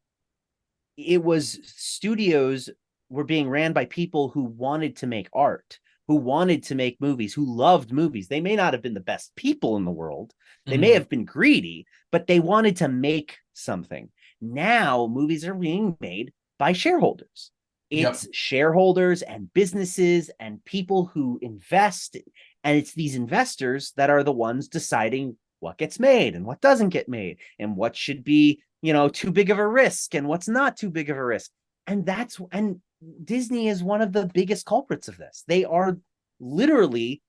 it was studios were being ran by people who wanted to make art. who wanted to make movies, who loved movies. They may not have been the best people in the world. They may have been greedy, but they wanted to make something. Now movies are being made by shareholders. It's shareholders and businesses and people who invest. And it's these investors that are the ones deciding what gets made and what doesn't get made and what should be, too big of a risk and what's not too big of a risk. And Disney is one of the biggest culprits of this. They are literally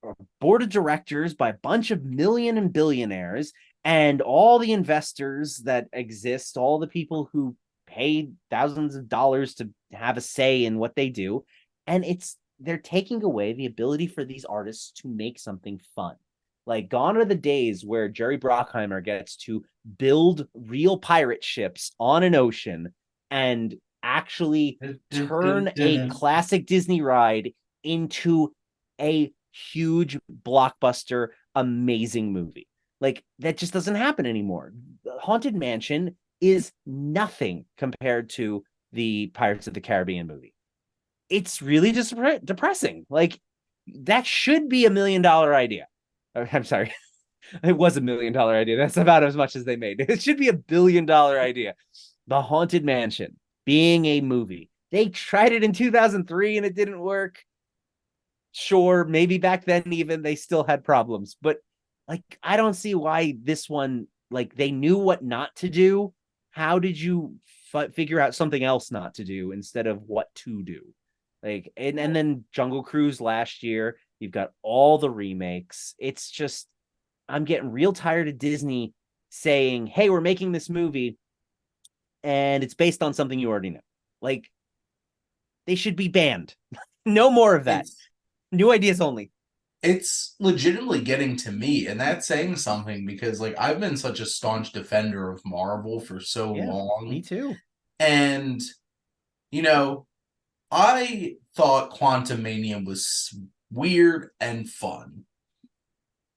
a board of directors by a bunch of million and billionaires, and all the investors that exist, all the people who pay thousands of dollars to have a say in what they do. And they're taking away the ability for these artists to make something fun. Like, gone are the days where Jerry Bruckheimer gets to build real pirate ships on an ocean and actually turn a classic Disney ride into a huge blockbuster, amazing movie. Like, that just doesn't happen anymore. Haunted Mansion is nothing compared to the Pirates of the Caribbean movie. It's really just depressing. Like, that should be $1 million idea. I'm sorry. It was $1 million idea. That's about as much as they made. It should be $1 billion idea. The Haunted Mansion being a movie. They tried it in 2003 and it didn't work. Sure, maybe back then even they still had problems, but like, I don't see why this one, like, they knew what not to do. How did you figure out something else not to do instead of what to do? Like, and then Jungle Cruise last year, you've got all the remakes. It's just, I'm getting real tired of Disney saying, hey, we're making this movie and it's based on something you already know. Like, they should be banned. No more of that. New ideas only. It's legitimately getting to me, and that's saying something, because like, I've been such a staunch defender of Marvel for so long. Me too. And I thought Quantumania was weird and fun.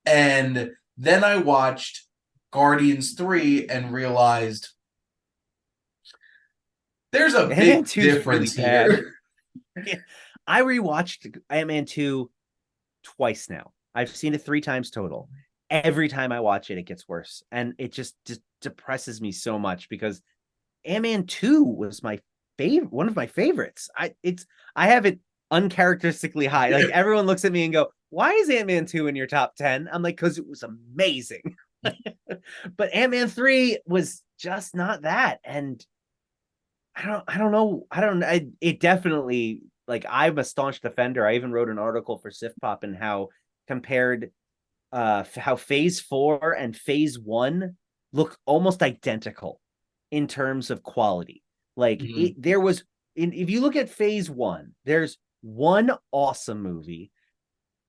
And then I watched Guardians 3 and realized there's a big difference really here. Yeah. I rewatched Ant-Man 2 twice now. I've seen it 3 times total. Every time I watch it, it gets worse. And it just depresses me so much, because Ant-Man 2 was my favorite, one of my favorites. I have it uncharacteristically high. Like, everyone looks at me and go, why is Ant-Man 2 in your top 10? I'm like, because it was amazing. But Ant-Man 3 was just not that. And I don't know. It definitely, like, I'm a staunch defender. I even wrote an article for SiftPop and how compared how phase 4 and phase 1 look almost identical in terms of quality. Like, there was, if you look at phase 1, there's one awesome movie,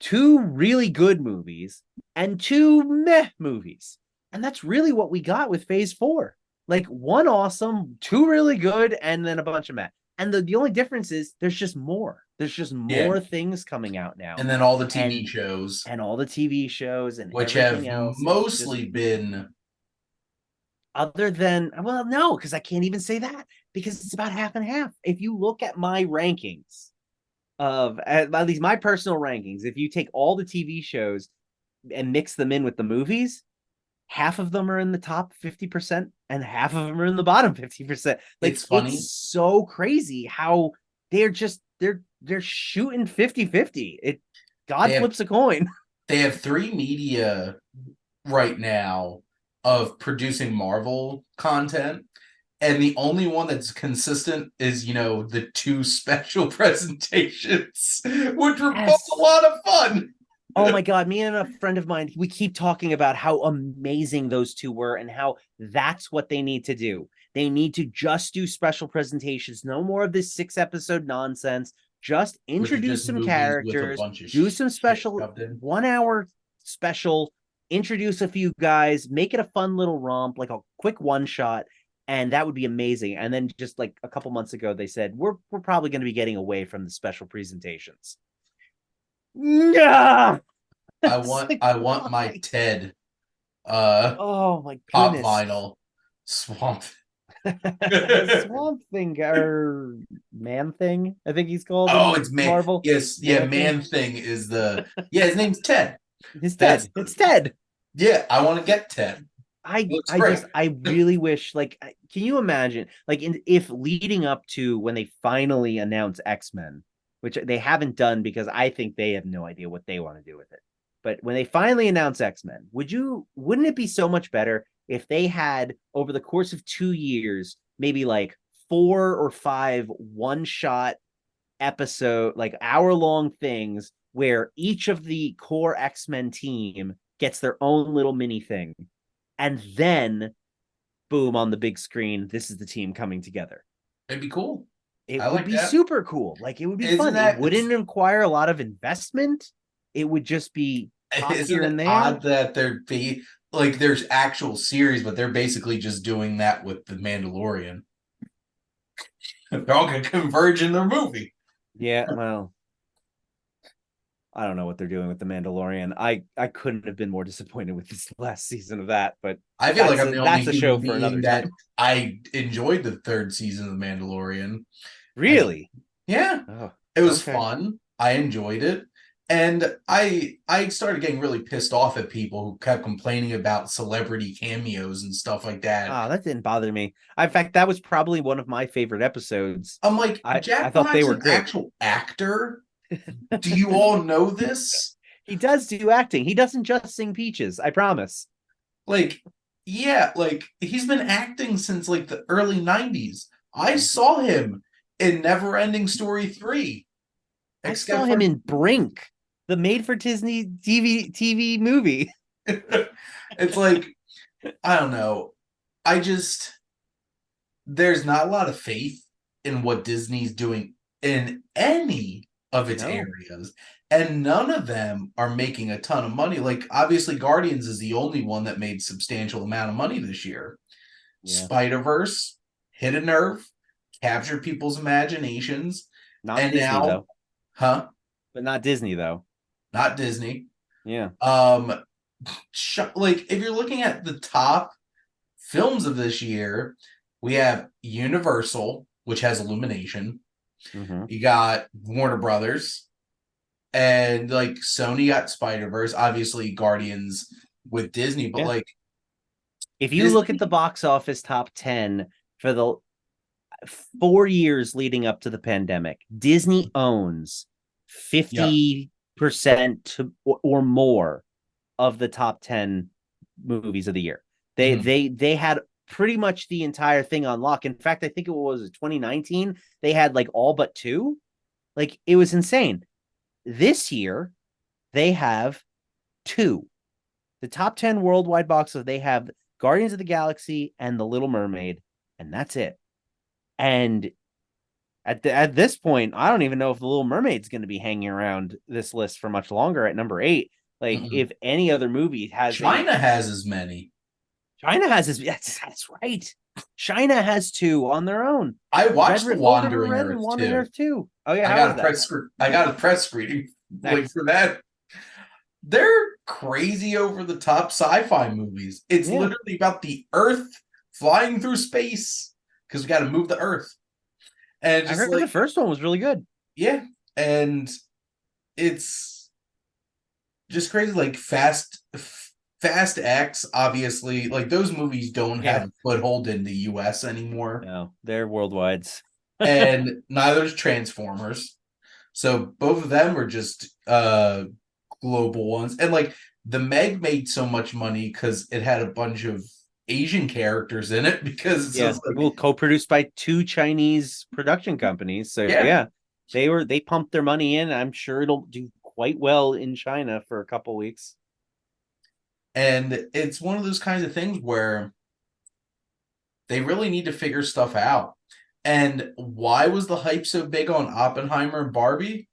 2 really good movies, and 2 meh movies. And that's really what we got with phase 4. Like, 1 awesome, 2 really good, and then a bunch of meh. And the only difference is there's just more. There's just more things coming out now. And then all the TV shows. And all the TV shows and which everything have else. Mostly been... Other than, well, no, because I can't even say that, because it's about half and half. If you look at my rankings of, at least my personal rankings, if you take all the TV shows and mix them in with the movies, half of them are in the top 50% and half of them are in the bottom 50%. Like, it's funny. It's so crazy how they're shooting 50-50. God flips a coin. They have 3 media right now of producing Marvel content, and the only one that's consistent is, the 2 special presentations, which were both a lot of fun. Oh my God, me and a friend of mine, we keep talking about how amazing those 2 were and how that's what they need to do. They need to just do special presentations. No more of this 6-episode nonsense. Just introduce some characters, do some special 1-hour special, introduce a few guys, make it a fun little romp, like a quick one-shot, and that would be amazing. And then just like a couple months ago, they said, we're probably going to be getting away from the special presentations. Yeah. I want my Ted oh my pop goodness. vinyl swamp. Swamp Thing or Man Thing, I think he's called Oh, in it's Man. Marvel. Yes, yeah, Man Man Thing is the his name's Ted. It's That's Ted. It's Ted. yeah, I want to get Ted. I Looks I great. just I really wish can you imagine if leading up to when they finally announce X-Men, which they haven't done because I think they have no idea what they want to do with it. But when they finally announce X-Men, wouldn't it be so much better if they had over the course of 2 years, maybe like 4 or 5 one-shot episode, like hour-long things where each of the core X-Men team gets their own little mini thing. And then boom, on the big screen, this is the team coming together. It'd be cool. It I would like be that. super cool. Like it would be Isn't fun. It that wouldn't require a lot of investment. It would just be pop isn't here it and there. odd that there'd be like there's actual series, but they're basically just doing that with the Mandalorian. They're all gonna converge in their movie. Yeah, well, I don't know what they're doing with the Mandalorian. I couldn't have been more disappointed with this last season of that, but I feel like I'm the only that's a human show for another being that time. I enjoyed the third season of The Mandalorian. Really? Yeah, Oh, it was okay. fun. I enjoyed it. And I started getting really pissed off at people who kept complaining about celebrity cameos and stuff like that. Oh, that didn't bother me. In fact, that was probably one of my favorite episodes. I'm like, I Jack thought they Black's were an great. actual actor. Do you all know this? He does do acting. He doesn't just sing Peaches. I promise. Like, yeah, like he's been acting since like the early 90s. I saw him in Neverending Story 3. I saw Except him for in Brink, the made-for-Disney TV movie. it's like, I don't know. I just there's not a lot of faith in what Disney's doing in any of its No. areas. And none of them are making a ton of money. Like, obviously, Guardians is the only one that made substantial amount of money this year. Yeah. Spider-Verse hit a nerve, captured people's imaginations. Not And Disney, now, though. huh? But not Disney, though. Not Disney. Yeah. Like, if you're looking at the top films of this year, we have Universal, which has Illumination. Mm-hmm. You got Warner Brothers, and like Sony got Spider-Verse, obviously Guardians with Disney, but Yeah. like If you Disney, look at the box office top 10 for the 4 years leading up to the pandemic, Disney owns 50% or more of the top 10 movies of the year. They had pretty much the entire thing on lock. In fact, I think it was 2019. They had like all but two. Like it was insane. This year, they have two. The top 10 worldwide box office, they have Guardians of the Galaxy and The Little Mermaid, and that's it. And at this point, I don't even know if The Little Mermaid's going to be hanging around this list for much longer at number 8. Like if any other movie has China has as many. China has this. That's right. China has two on their own. I watched The Wandering Wandering Earth Earth and Wandering too. Earth too. Oh yeah, I got a press screening like for that. They're crazy over the top sci-fi movies. It's literally about the Earth flying through space because we got to move the Earth. And I just heard like the first one was really good. yeah, and it's just crazy. Like Fast X, obviously, like those movies don't have a foothold in the U.S. anymore. No, they're worldwides. And neither is Transformers. So both of them are just global ones. And like the Meg made so much money because it had a bunch of Asian characters in it because it's well, co-produced by two Chinese production companies. So they pumped their money in. I'm sure it'll do quite well in China for a couple weeks. And it's one of those kinds of things where they really need to figure stuff out. And why was the hype so big on Oppenheimer and Barbie?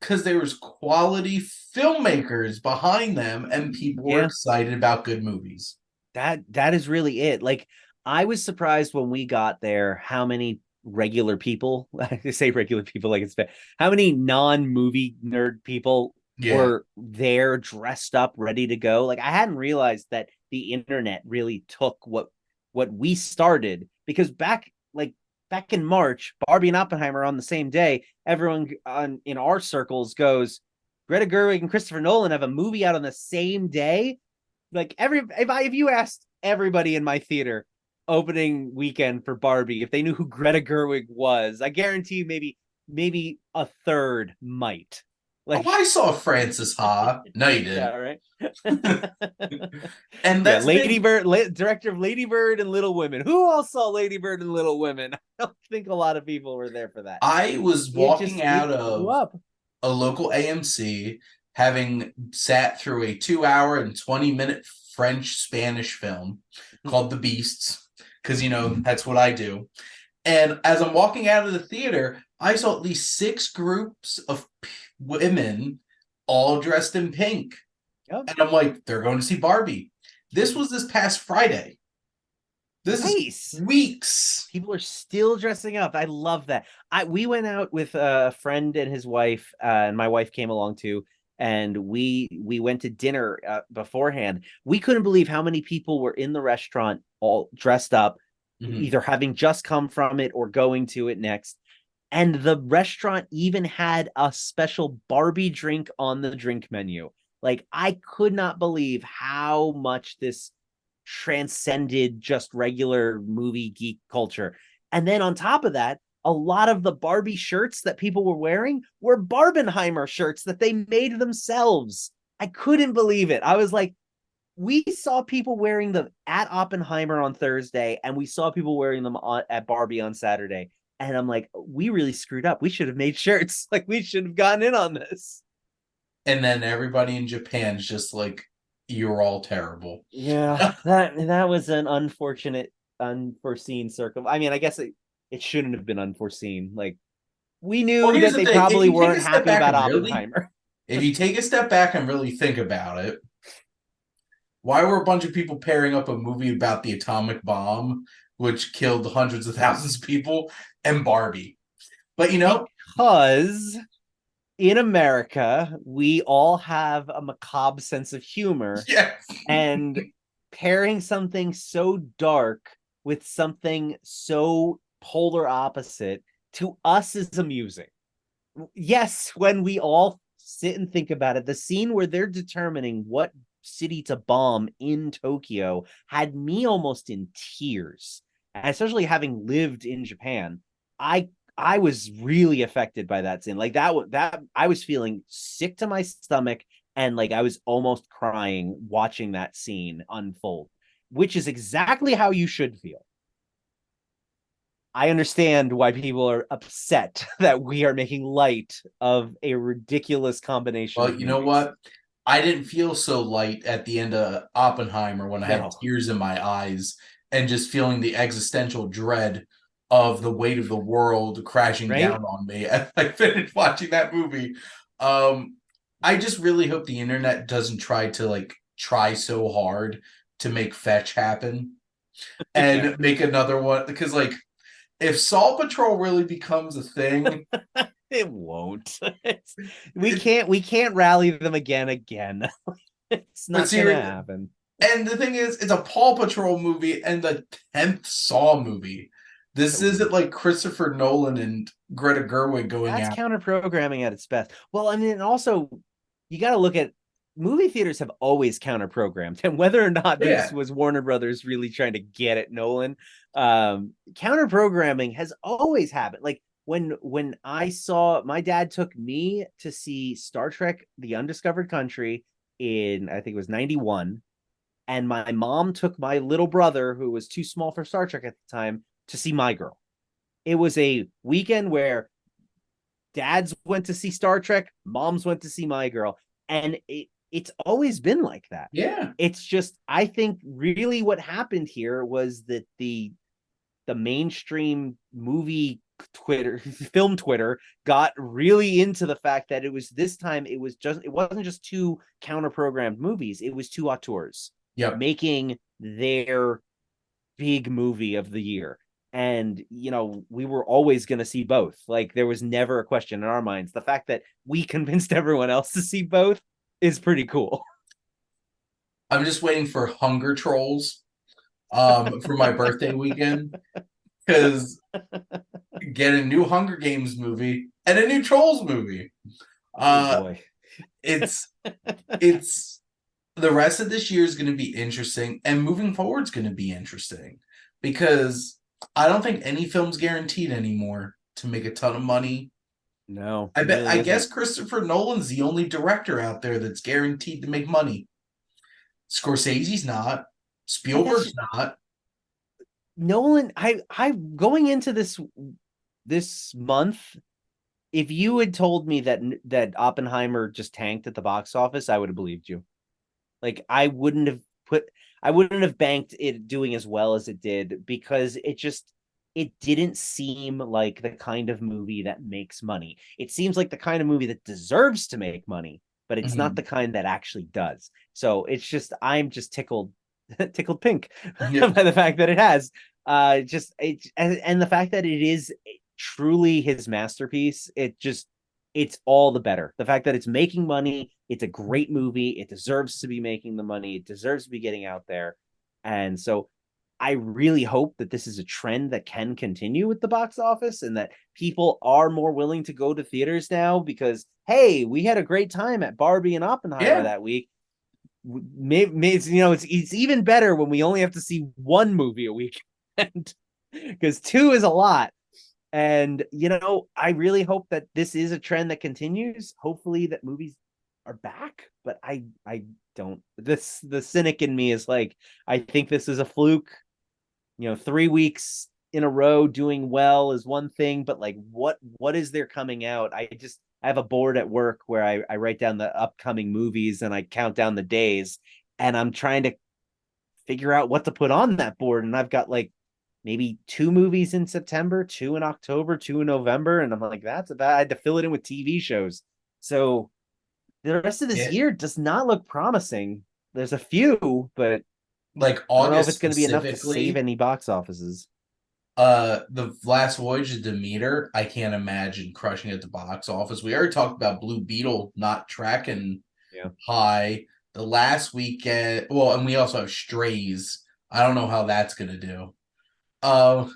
Because there was quality filmmakers behind them and people were excited about good movies. That is really it. Like I was surprised when we got there how many regular people, I say regular people like it's bad, how many non-movie nerd people were there dressed up ready to go. Like I hadn't realized that the internet really took what what we started, because back in March, Barbie and Oppenheimer on the same day, everyone in our circles goes, Greta Gerwig and Christopher Nolan have a movie out on the same day. Like if you asked everybody in my theater opening weekend for Barbie if they knew who Greta Gerwig was, I guarantee maybe a third might. Like, I saw Frances Ha. No, you didn't. Yeah, right. And that's Lady Bird, director of Lady Bird and Little Women. Who all saw Lady Bird and Little Women? I don't think a lot of people were there for that. I was walking out blew of up. a local AMC, having sat through a 2-hour and 20-minute French-Spanish film called The Beasts, because, that's what I do. And as I'm walking out of the theater, I saw at least 6 groups of women all dressed in pink. Yep. And I'm like, they're going to see Barbie. This was this past Friday. This is weeks. People are still dressing up. I love that. We went out with a friend and his wife, and my wife came along too. And we went to dinner beforehand. We couldn't believe how many people were in the restaurant all dressed up, either having just come from it or going to it next. And the restaurant even had a special Barbie drink on the drink menu. Like, I could not believe how much this transcended just regular movie geek culture. And then on top of that, a lot of the Barbie shirts that people were wearing were Barbenheimer shirts that they made themselves. I couldn't believe it. I was like, we saw people wearing them at Oppenheimer on Thursday, and we saw people wearing them at Barbie on Saturday. And I'm like, we really screwed up. We should have made shirts. Like, we should have gotten in on this. And then everybody in Japan's just like, you're all terrible. Yeah, that was an unforeseen circle. I mean, I guess it shouldn't have been unforeseen. Like, we knew that they probably weren't happy about Oppenheimer. If you take a step back and really think about it, why were a bunch of people pairing up a movie about the atomic bomb, which killed hundreds of thousands of people, and Barbie? But because in America, we all have a macabre sense of humor. Yes. And pairing something so dark with something so polar opposite to us is amusing. Yes, when we all sit and think about it, the scene where they're determining what city to bomb in Tokyo had me almost in tears. And especially having lived in Japan, I was really affected by that scene. Like that I was feeling sick to my stomach, and like I was almost crying watching that scene unfold, which is exactly how you should feel. I understand why people are upset that we are making light of a ridiculous combination. Well, you know what? I didn't feel so light at the end of Oppenheimer when I had tears in my eyes and just feeling the existential dread of the weight of the world crashing down on me as I finished watching that movie. I just really hope the internet doesn't try so hard to make fetch happen and make another one, because if Saw Patrol really becomes a thing, it won't. We can't rally them again. It's not gonna happen. And the thing is, it's a Paw Patrol movie and the 10th Saw movie. This isn't like Christopher Nolan and Greta Gerwig going out. That's counter-programming at its best. Well, I mean, also, you got to look at movie theaters have always counter-programmed. And whether or not this was Warner Brothers really trying to get at Nolan, counter-programming has always happened. Like, when I saw, my dad took me to see Star Trek The Undiscovered Country in, I think it was 91. And my mom took my little brother, who was too small for Star Trek at the time, to see My Girl. It was a weekend where dads went to see Star Trek, moms went to see My Girl, and it's always been like that. Yeah. It's just, I think really what happened here was that the mainstream movie film Twitter got really into the fact that it was this time it wasn't just two counter-programmed movies, it was two auteurs making their big movie of the year. And, we were always going to see both. Like, there was never a question in our minds. The fact that we convinced everyone else to see both is pretty cool. I'm just waiting for Hunger Trolls for my birthday weekend, because get a new Hunger Games movie and a new Trolls movie. Oh boy. It's it's the rest of this year is going to be interesting, and moving forward is going to be interesting, because I don't think any film's guaranteed anymore to make a ton of money. No, I it bet. really I isn't. guess Christopher Nolan's the only director out there that's guaranteed to make money. Scorsese's not. And that's Spielberg's not. Nolan. I going into this month, if you had told me that Oppenheimer just tanked at the box office, I would have believed you. Like I wouldn't have banked it doing as well as it did, because it didn't seem like the kind of movie that makes money. It seems like the kind of movie that deserves to make money, but it's not Mhm. the kind that actually does. So I'm just tickled tickled pink Yep. by the fact that it has just it and the fact that it is truly his masterpiece. It's all the better. The fact that it's making money, it's a great movie, it deserves to be making the money, it deserves to be getting out there. And so I really hope that this is a trend that can continue with the box office, and that people are more willing to go to theaters now, because hey, we had a great time at Barbie and Oppenheimer Yeah. that week. Maybe it's, it's even better when we only have to see one movie a week, because two is a lot. And I really hope that this is a trend that continues. Hopefully that movies are back, but I don't. The cynic in me is like, I think this is a fluke. 3 weeks in a row doing well is one thing, but like what is there coming out? I have a board at work where I write down the upcoming movies and I count down the days, and I'm trying to figure out what to put on that board. And I've got like maybe 2 movies in September, 2 in October, 2 in November. And I'm like, that's about, I had to fill it in with TV shows. So the rest of this Yeah. year does not look promising. There's a few, but Like I don't know if August it's going to be enough to save specifically, any box offices. the last voyage of Demeter, I can't imagine crushing at the box office. We already talked about Blue Beetle not tracking Yeah. high the last weekend. Well, and we also have Strays. I don't know how that's gonna do. A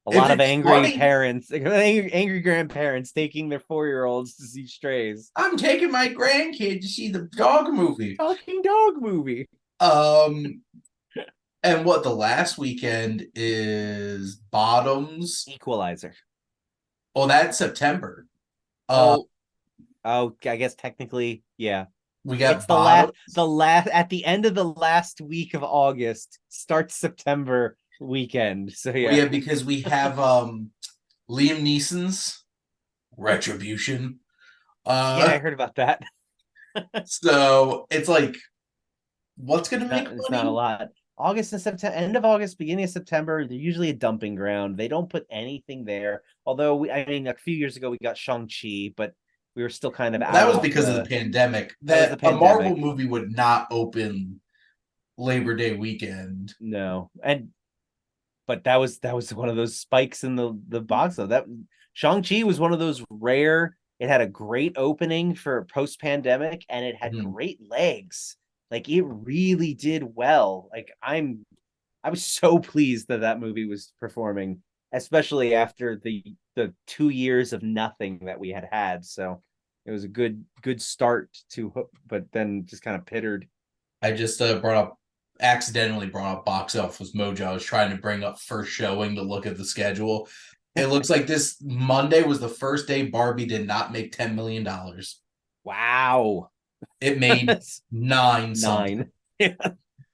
If lot of it's angry funny, parents, angry grandparents taking their 4-year-olds to see Strays. I'm taking my grandkid to see the dog movie. Talking dog movie. Um, and what the last weekend is Bottoms. Equalizer. Oh, that's September. Uh, Oh, I guess technically, yeah. we It's got Bottoms. the last at the end of the last week of August starts September weekend. So Well, yeah. yeah, because we have Liam Neeson's Retribution. Yeah, I Uh, heard about that. so it's like, what's gonna make It's not a money? lot. August and September, end of August, beginning of September, they're usually a dumping ground. They don't put anything there. Although I mean, a few years ago we got Shang-Chi, but we were still kind of Well, that out was of because of the the pandemic. that was the That a Marvel pandemic. movie would not open Labor Day weekend. No. But that was one of those spikes in the box though. That Shang-Chi was one of those rare. It had a great opening for post-pandemic, and it had Mhm. great legs. Like it really did well. Like I was so pleased that movie was performing, especially after the 2 years of nothing that we had. So it was a good start to, but then just kind of pittered. I just accidentally brought up Box Office Mojo. I was trying to bring up first showing to look at the schedule. It looks like this Monday was the first day Barbie did not make $10 million. Wow. It made nine something. 9.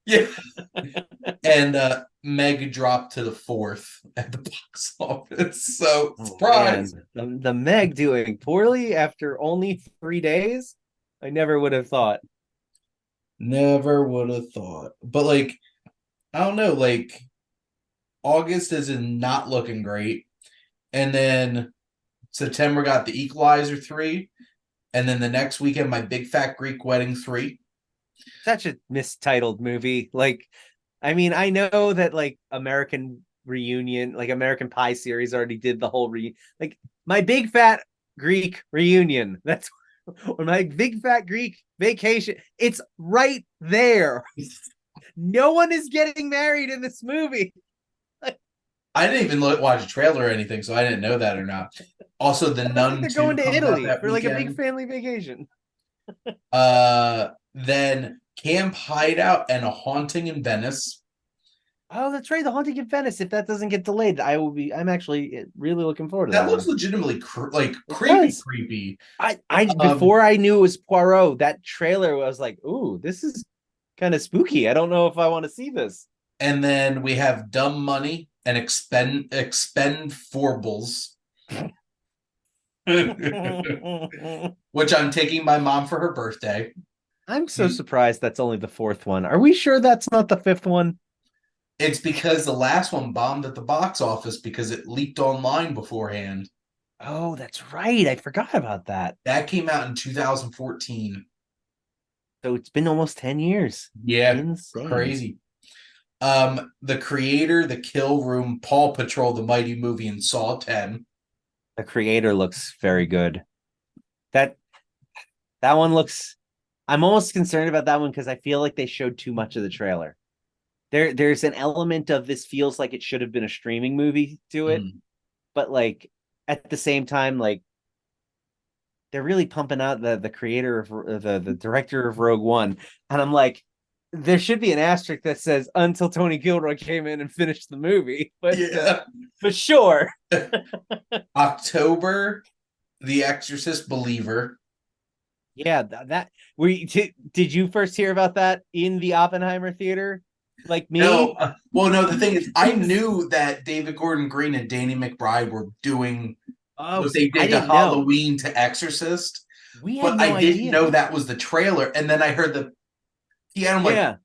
Yeah. Yeah. And Meg dropped to the fourth at the box office. So Oh man, surprise. the Meg doing poorly after only 3 days. I never would have thought. Never would have thought. But like, I don't know, like August is not looking great. And then September got the Equalizer 3. And then the next weekend, my Big Fat Greek Wedding 3. Such a mistitled movie. Like, I mean, I know that like American Reunion, like American Pie series already did the whole like my Big Fat Greek Reunion. That's or my Big Fat Greek Vacation. It's right there. No one is getting married in this movie. I didn't even watch a trailer or anything, so I didn't know that or not. Also, The Sounds like Nun they're 2 going to comes out Italy that for like a big weekend. family vacation. Then Camp Hideout and A Haunting in Venice. Oh, that's right. The Haunting in Venice. If that doesn't get delayed, I'm actually really looking forward to That that looks one. legitimately It creepy, does. creepy. I Um, before I knew it was Poirot, that trailer was like, ooh, this is kind of spooky. I don't know if I want to see this. and then we have Dumb Money and Expend Forbles, which I'm taking my mom for her birthday. I'm so surprised that's only the fourth one. Are we sure that's not the fifth one? It's because the last one bombed at the box office because it leaked online beforehand. Oh, that's right. I forgot about that. That came out in 2014. So it's been almost 10 years. Yeah, Insane. crazy. The Creator, The Kill Room, Paw Patrol, the Mighty Movie, and Saw 10. The Creator looks very good. That one looks. I'm almost concerned about that one because I feel like they showed too much of the trailer. There's an element of this feels like it should have been a streaming movie to it, but like at the same time, like they're really pumping out the creator of the director of Rogue One, and I'm like, there should be an asterisk that says until Tony Gilroy came in and finished the movie, but sure. October, The Exorcist Believer. Yeah, that did you first hear about that in the Oppenheimer theater? Like me? No, well, no. The thing is, I knew that David Gordon Green and Danny McBride were doing Oh, what see, they I did to didn't know. Halloween to Exorcist, We had but no I didn't idea. know that was the trailer. And then I heard the piano. I'm like, Yeah.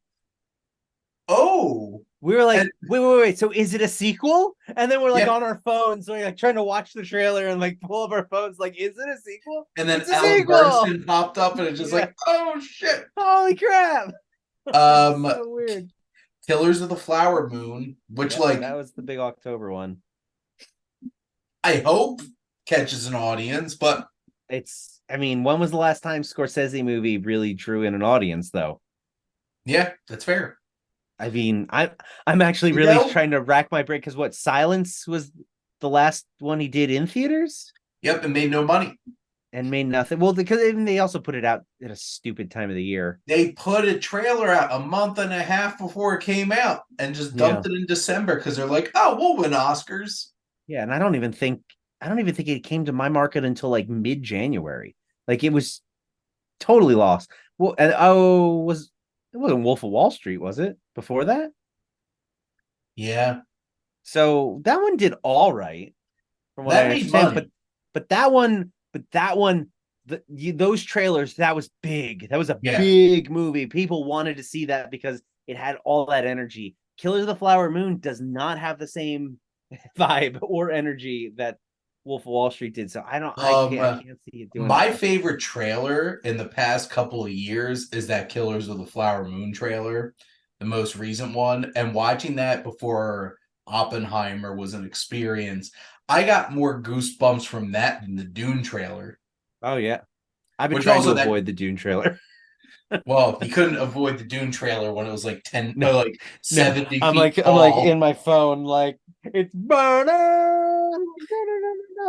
oh, We were like, and, wait. So is it a sequel? And then we're like yeah. on our phones, we're like trying to watch the trailer and like pull up our phones, like, is it a sequel? And then It's a Ellen sequel. Bernstein popped up, and it's just Yeah. like, oh shit. Holy crap. Um, So weird. Killers of the Flower Moon, which Yep, like that was the big October one. I hope catches an audience, but I mean, when was the last time Scorsese movie really drew in an audience, though? yeah, that's fair. I mean, I'm actually You really know? trying to rack my brain because what Silence was the last one he did in theaters Yep, it made no money. and made nothing. Well, because even they also put it out at a stupid time of the year. They put a trailer out a month and a half before it came out and just Yeah, dumped it in December because they're like, oh, we'll win Oscars. yeah, and I don't even think it came to my market until like mid-January. Like it was totally lost. Well, and it wasn't Wolf of Wall Street, was it? Before that? Yeah, So that one did all right, from what I that made understand. money. But that one, those trailers, that was big. That was a Yeah. big movie. People wanted to see that because it had all that energy. Killers of the Flower Moon does not have the same vibe or energy that Wolf of Wall Street did. So I can't see it doing My that. favorite trailer in the past couple of years is that Killers of the Flower Moon trailer, the most recent one. And watching that before Oppenheimer was an experience. I got more goosebumps from that than the Dune trailer. Oh yeah, I've been Which trying to also that avoid the Dune trailer. well, you couldn't avoid the Dune trailer when it was like 10 No, like no, 70 I'm feet like tall. in my phone, like it's burning.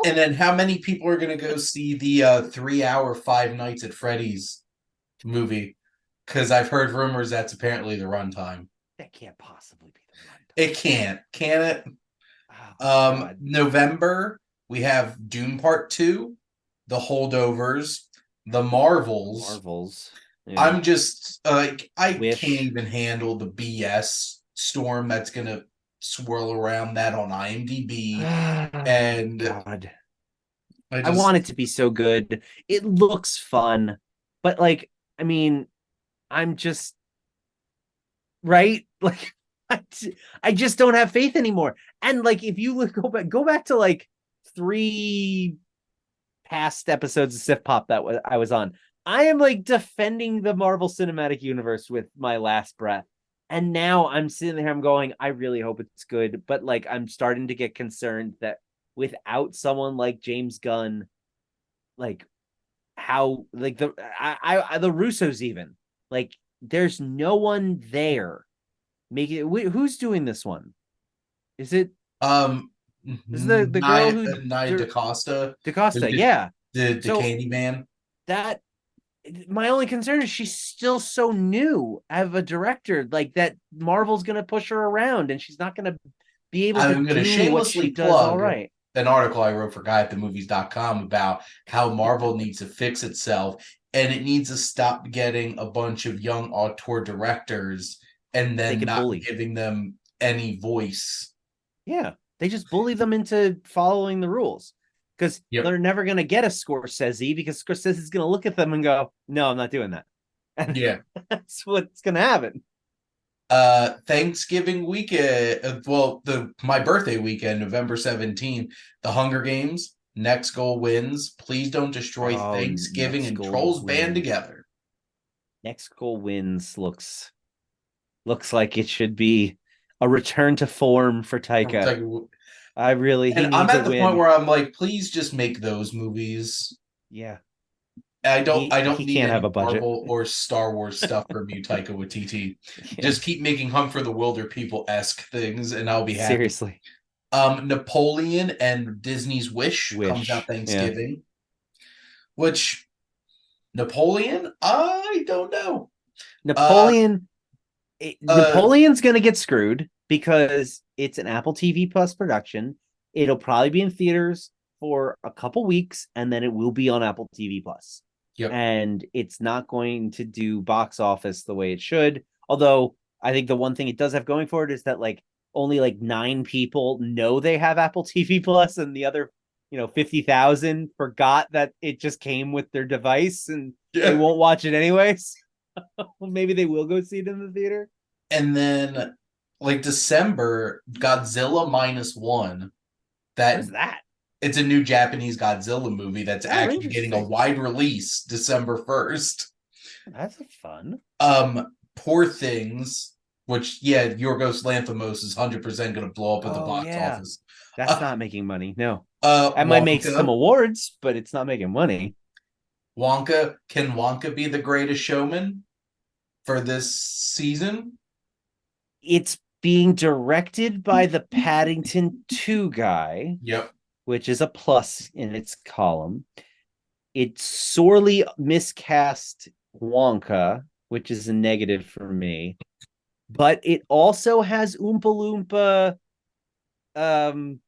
And then how many people are gonna go see the 3 hour Five Nights at Freddy's movie? Because I've heard rumors that's apparently the runtime. That can't possibly be the It can't, can it? runtime. Oh God. November, we have Dune Part 2, The Holdovers, The Marvels. Marvels. Yeah. I'm just like I Wish. can't even handle the BS storm that's gonna swirl around that on IMDb. And God. I just want it to be so good. It looks fun, but like, I mean, I'm just right. Like, I just don't have faith anymore. And like, if you go back to like 3 past episodes of SiftPop that I was on, I am like defending the Marvel Cinematic Universe with my last breath. And now I'm sitting there, I'm going, I really hope it's good. But like, I'm starting to get concerned that without someone like James Gunn, like how, like the Russos even, like, there's no one there make it. Who's doing this one? Is it? Um, This is the girl who Nia DaCosta, DaCosta? the Yeah. the So Candyman. that my only concern is she's still so new as a director. Like that, Marvel's gonna push her around, and she's not gonna be able to I'm going to do what she shamelessly does all plug right. an article I wrote for guyatthemovies.com about how Marvel needs to fix itself and it needs to stop getting a bunch of young auteur directors and They then could not bully. giving them any voice. Yeah, they just bully them into following the rules because Yep. they're never gonna get a Scorsese because Scorsese's gonna look at them and go, "No, I'm not doing that." And Yeah. that's what's gonna happen. Thanksgiving weekend, my birthday weekend, November 17th, The Hunger Games, Next Goal Wins, Please Don't Destroy Oh, Thanksgiving, Next and Goal Trolls Band Wins. Together. Next Goal Wins looks like it should be a return to form for Taika. He And I'm needs a at the point win. where I'm like, please just make those movies. Yeah, I don't he need can't have any a budget. Marvel or Star Wars stuff from you, Taika Waititi. Yeah. Just keep making Hunt for the Wilder People-esque things, and I'll be happy. Seriously. Napoleon and Disney's Wish comes out Thanksgiving. Which Napoleon, I don't know. Napoleon's gonna get screwed because it's an Apple TV Plus production. It'll probably be in theaters for a couple weeks, and then it will be on Apple TV Plus. Yep. And it's not going to do box office the way it should. Although I think the one thing it does have going for it is that like only like 9 people know they have Apple TV Plus, and the other 50,000 forgot that it just came with their device, and they won't watch it anyways. Well, maybe they will go see it in the theater. And then like December, Godzilla -1. What is that? It's a new Japanese Godzilla movie that's actually getting a wide release December 1st. That's fun. Poor Things, which Yorgos Lanthimos is 100% going to blow up at the box office. That's not making money. No. That might make some awards, but it's not making money. Wonka, can Wonka be the greatest showman for this season? It's being directed by the Paddington 2 guy. Yep. Which is a plus in its column. It sorely miscast Wonka, which is a negative for me. But it also has Oompa Loompa.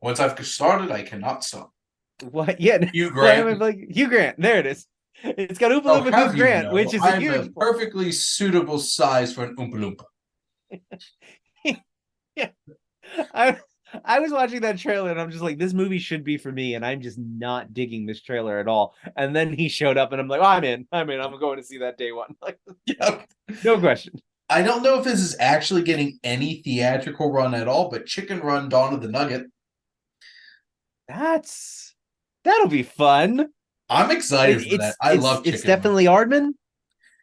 Once I've started, I cannot stop. What? Yeah. Hugh Grant. Hugh Grant. There it is. It's got Oompa Loompa Hugh Grant, which is I'm a perfectly suitable size for an Oompa Loompa. Yeah. I was watching that trailer and I'm just like, this movie should be for me, and I'm just not digging this trailer at all. And then he showed up and I'm like, oh, I'm in. I'm going to see that day one. Like, no question. I don't know if this is actually getting any theatrical run at all, but Chicken Run Dawn of the Nugget. That'll be fun. I'm excited for that. I love Chicken It's definitely Run. Aardman?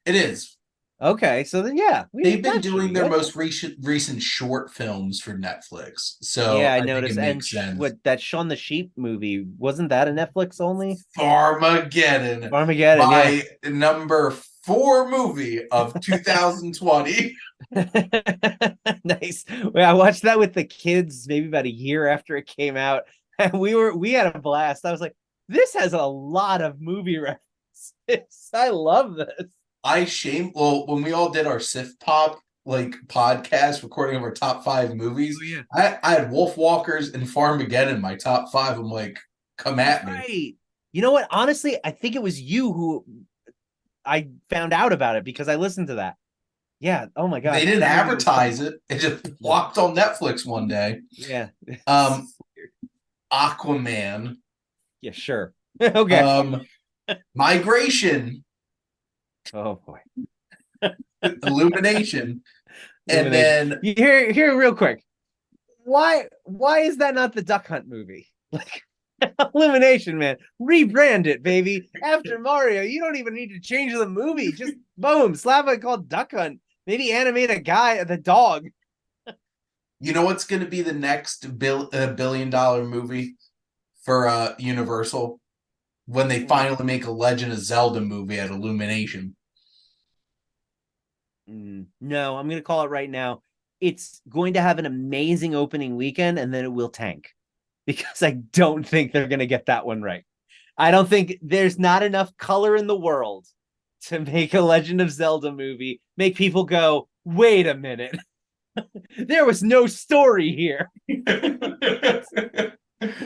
It is. Okay, so then they've been doing their most recent short films for Netflix. So I noticed. And what, that Shaun the Sheep movie, wasn't that a Netflix only? Farmageddon, my number 4 movie of 2020. Nice. I watched that with the kids maybe about a year after it came out, and we had a blast. I was like, this has a lot of movie references. I love this. When we all did our SiftPop podcast recording of our top 5 movies, I had Wolf Walkers and Farmageddon my top 5. I'm like, come at me. Right. You know what? Honestly, I think it was you who I found out about it because I listened to that. Yeah. Oh my god. They didn't advertise it. It just walked on Netflix one day. Yeah. Aquaman. Yeah, sure. Okay. Migration. Oh boy. Illumination. And then here real quick. Why is that not the Duck Hunt movie? Like, Illumination, man. Rebrand it, baby. After Mario, you don't even need to change the movie. Just boom, slap it called Duck Hunt. Maybe animate the dog. You know what's going to be the next billion-dollar movie for Universal? When they finally make a Legend of Zelda movie at Illumination. No, I'm going to call it right now. It's going to have an amazing opening weekend, and then it will tank because I don't think they're going to get that one right. I don't think there's not enough color in the world to make a Legend of Zelda movie make people go, wait a minute. There was no story here,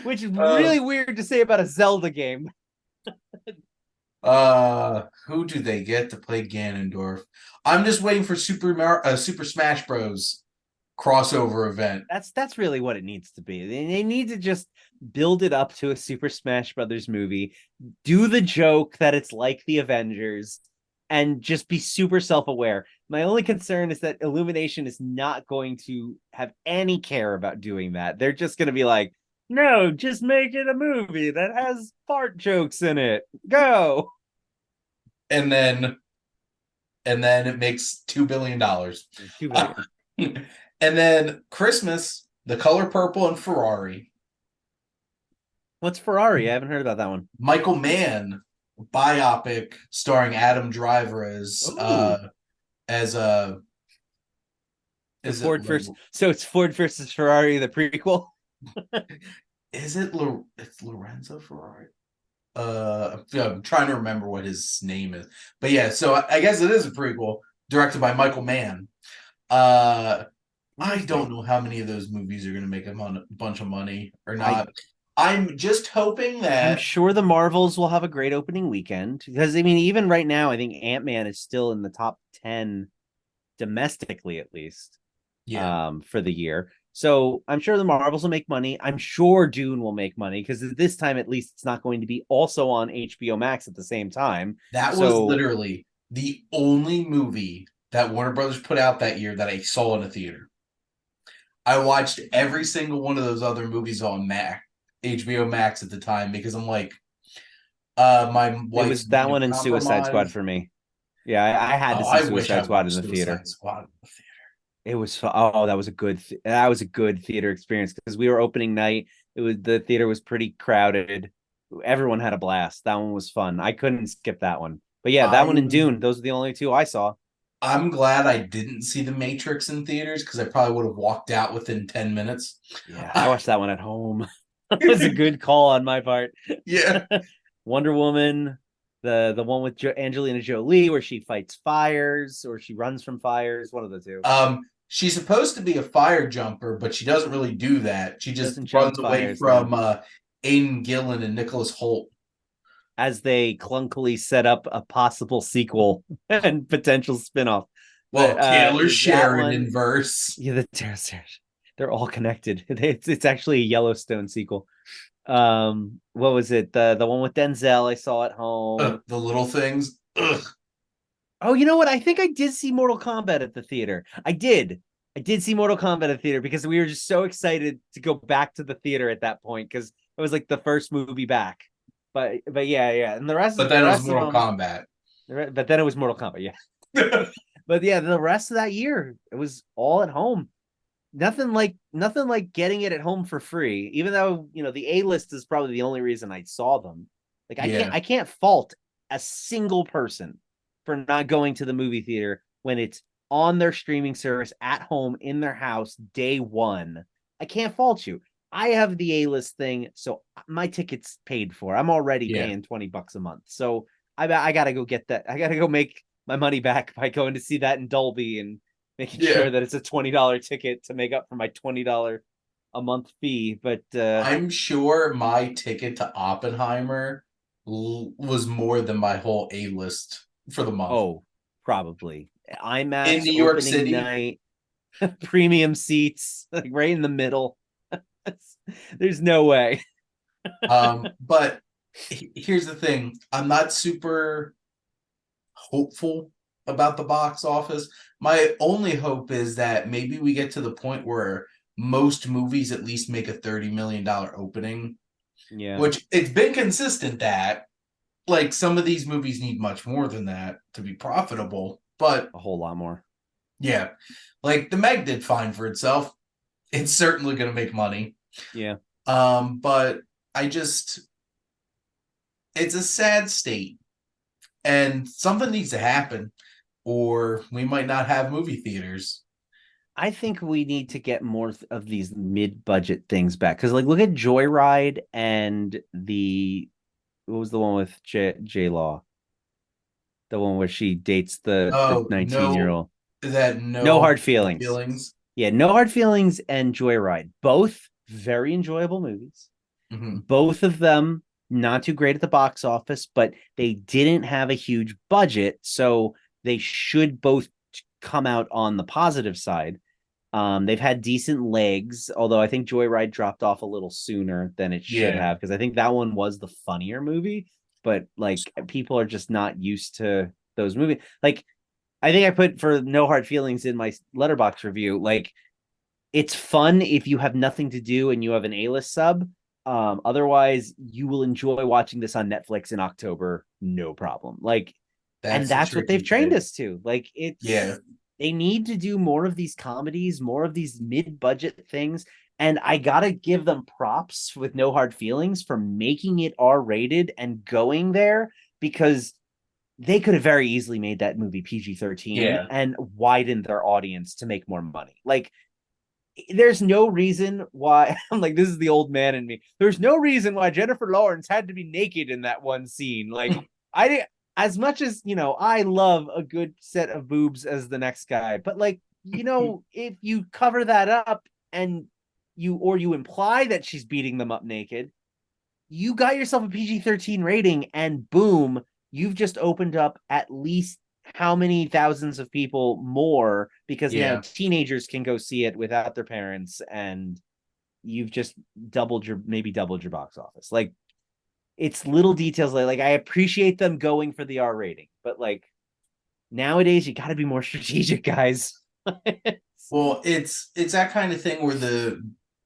which is uh, really weird to say about a Zelda game. who do they get to play Ganondorf? I'm just waiting for Super Smash Bros. Crossover event. That's really what it needs to be. They need to just build it up to a Super Smash Brothers movie, do the joke that it's like the Avengers, and just be super self-aware. My only concern is that Illumination is not going to have any care about doing that. They're just going to be like, no, just make it a movie that has fart jokes in it. Go. And then it makes $2 billion. $2 billion. And then Christmas, The Color Purple and Ferrari. What's Ferrari? I haven't heard about that one. Michael Mann biopic starring Adam Driver as a is Ford it versus so it's Ford versus Ferrari, the prequel. Is it it's Lorenzo Ferrari? I'm trying to remember what his name is. But yeah, so I guess it is a prequel directed by Michael Mann. I don't know how many of those movies are going to make a bunch of money or not. I'm just hoping that I'm sure the Marvels will have a great opening weekend because I mean, even right now, I think Ant-Man is still in the top 10 domestically, at least, for the year. So I'm sure the Marvels will make money. I'm sure Dune will make money because this time, at least, it's not going to be also on HBO Max at the same time. That was literally the only movie that Warner Brothers put out that year that I saw in a theater. I watched every single one of those other movies on HBO Max at the time because I'm like, my wife. It was that one and Suicide Squad for me. Yeah, I had to see Suicide Squad in the theater. It was that was a good theater experience because we were opening night. The theater was pretty crowded. Everyone had a blast. That one was fun. I couldn't skip that one. But yeah, that one and Dune, those are the only two I saw. I'm glad I didn't see The Matrix in theaters because I probably would have walked out within 10 minutes. Yeah, I watched that one at home. It was a good call on my part. Yeah. Wonder Woman, the one with Angelina Jolie where she fights fires or she runs from fires. One of the two. She's supposed to be a fire jumper, but she doesn't really do that. She just runs away from Aidan Gillen and Nicholas Hoult. As they clunkily set up a possible sequel and potential spinoff. Well, Taylor Sheridan in verse. Yeah, the Taylor Sheridan. They're all connected. It's actually a Yellowstone sequel. What was it? The one with Denzel I saw at home. The Little Things. Ugh. Oh, you know what? I think I did see Mortal Kombat at the theater. I did see Mortal Kombat at the theater because we were just so excited to go back to the theater at that point because it was like the first movie back. But yeah, and the rest. But then it was Mortal Kombat. But then it was Mortal Kombat, yeah. But yeah, the rest of that year it was all at home. Nothing like getting it at home for free. Even though the A-list is probably the only reason I saw them. Like I can't fault a single person for not going to the movie theater when it's on their streaming service at home in their house day one. I can't fault you. I have the A-list thing, so my ticket's paid for. I'm already paying $20 a month. So I gotta go get that. I gotta go make my money back by going to see that in Dolby and making sure that it's a $20 ticket to make up for my $20 a month fee. But I'm sure my ticket to Oppenheimer was more than my whole A-list for the month. Oh, probably. IMAX in New York City night, premium seats, like right in the middle. There's no way. But here's the thing. I'm not super hopeful about the box office. My only hope is that maybe we get to the point where most movies at least make a $30 million opening. Yeah. Which it's been consistent that like some of these movies need much more than that to be profitable, but a whole lot more. Yeah. Like the Meg did fine for itself. It's certainly going to make money. Yeah. But it's a sad state and something needs to happen. or we might not have movie theaters. I think we need to get more of these mid-budget things back because, like, look at Joyride and what was the one with J Law, the one where she dates the Oh, 19-year-old. is that No no Hard Feelings. feelings? Yeah, No Hard Feelings and Joyride, both very enjoyable movies. Mm-hmm. Both of them not too great at the box office, but they didn't have a huge budget, so they should both come out on the positive side. They've had decent legs, although I think Joyride dropped off a little sooner than it should Yeah. have, because I think that one was the funnier movie, but like people are just not used to those movies. Like I think I put for No Hard Feelings in my letterbox review, like it's fun if you have nothing to do and you have an A-list sub. Otherwise, you will enjoy watching this on Netflix in October, no problem. Like, and that's what they've trained us to. Like, they need to do more of these comedies, more of these mid-budget things. And I gotta give them props with No Hard Feelings for making it R-rated and going there, because they could have very easily made that movie PG-13 and widened their audience to make more money. Like, there's no reason why I'm like, this is the old man in me. There's no reason why Jennifer Lawrence had to be naked in that one scene. Like, as much as, I love a good set of boobs as the next guy, but like, if you cover that up and you imply that she's beating them up naked, you got yourself a PG-13 rating, and boom, you've just opened up at least how many thousands of people more, because now teenagers can go see it without their parents, and you've just doubled your box office. Like, it's little details like I appreciate them going for the R rating, but like nowadays you got to be more strategic, guys. Well, it's that kind of thing where the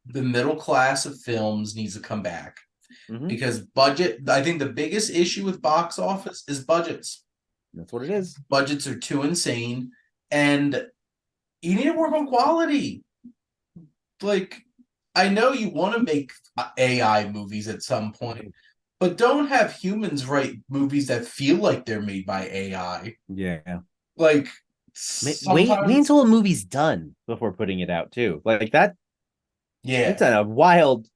middle class of films needs to come back. Mm-hmm. Because budget, I think the biggest issue with box office is budgets. That's what it is. Budgets are too insane, and you need to work on quality. Like, I know you want to make AI movies at some point, but don't have humans write movies that feel like they're made by AI. Yeah. Like, wait until a movie's done before putting it out too. Like that. Yeah. It's a wild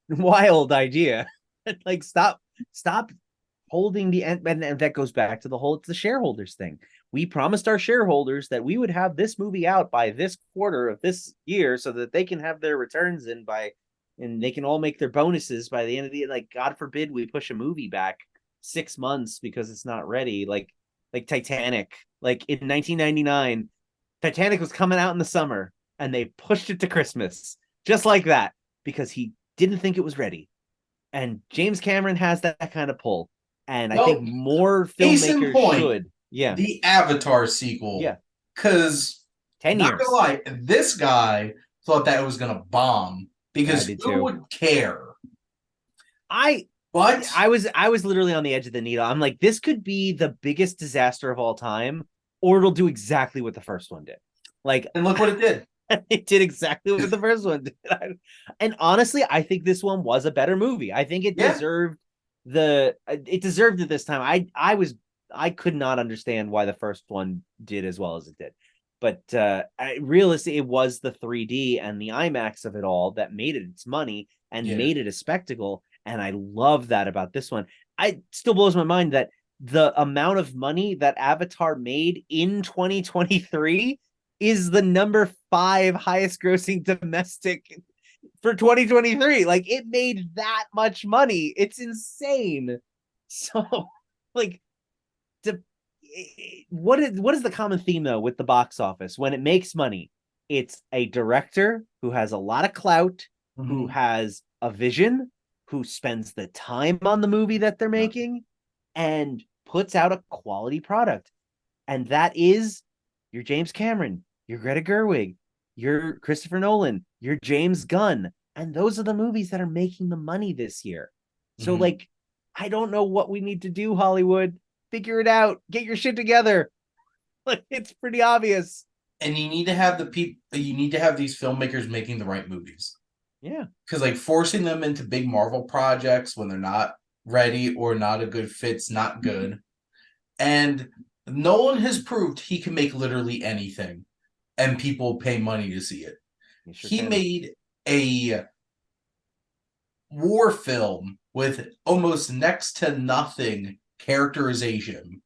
idea. Like, stop holding the end, and that goes back to it's the shareholders thing. We promised our shareholders that we would have this movie out by this quarter of this year so that they can have their returns in and they can all make their bonuses by the end of the year. Like, God forbid we push a movie back 6 months because it's not ready. Like Titanic. Like, in 1999, Titanic was coming out in the summer and they pushed it to Christmas just like that because he didn't think it was ready. And James Cameron has that kind of pull. And I think more filmmakers should. Yeah. The Avatar sequel. Yeah. Because 10 years. Not gonna lie, this guy thought that it was gonna bomb because who would care? I was literally on the edge of the needle. I'm like, this could be the biggest disaster of all time, or it'll do exactly what the first one did. Like, and look what it did. It did exactly what the first one did. And honestly, I think this one was a better movie. I think it deserved it this time. I could not understand why the first one did as well as it did. But realistically, it was the 3D and the IMAX of it all that made it its money and made it a spectacle. And I love that about this one. It still blows my mind that the amount of money that Avatar made in 2023 is the number 5 highest grossing domestic for 2023. Like, it made that much money. It's insane. So, like, what is the common theme though with the box office when it makes money? It's a director who has a lot of clout, who has a vision, who spends the time on the movie that they're making, and puts out a quality product. And that is your James Cameron, your Greta Gerwig, your Christopher Nolan, your James Gunn. And those are the movies that are making the money this year. So, like, I don't know what we need to do, Hollywood. Figure it out. Get your shit together. Like, it's pretty obvious. And you need to have you need to have these filmmakers making the right movies. Yeah. Because, like, forcing them into big Marvel projects when they're not ready or not a good fit's not good. And Nolan has proved he can make literally anything, and people pay money to see it. He made a war film with almost next to nothing characterization.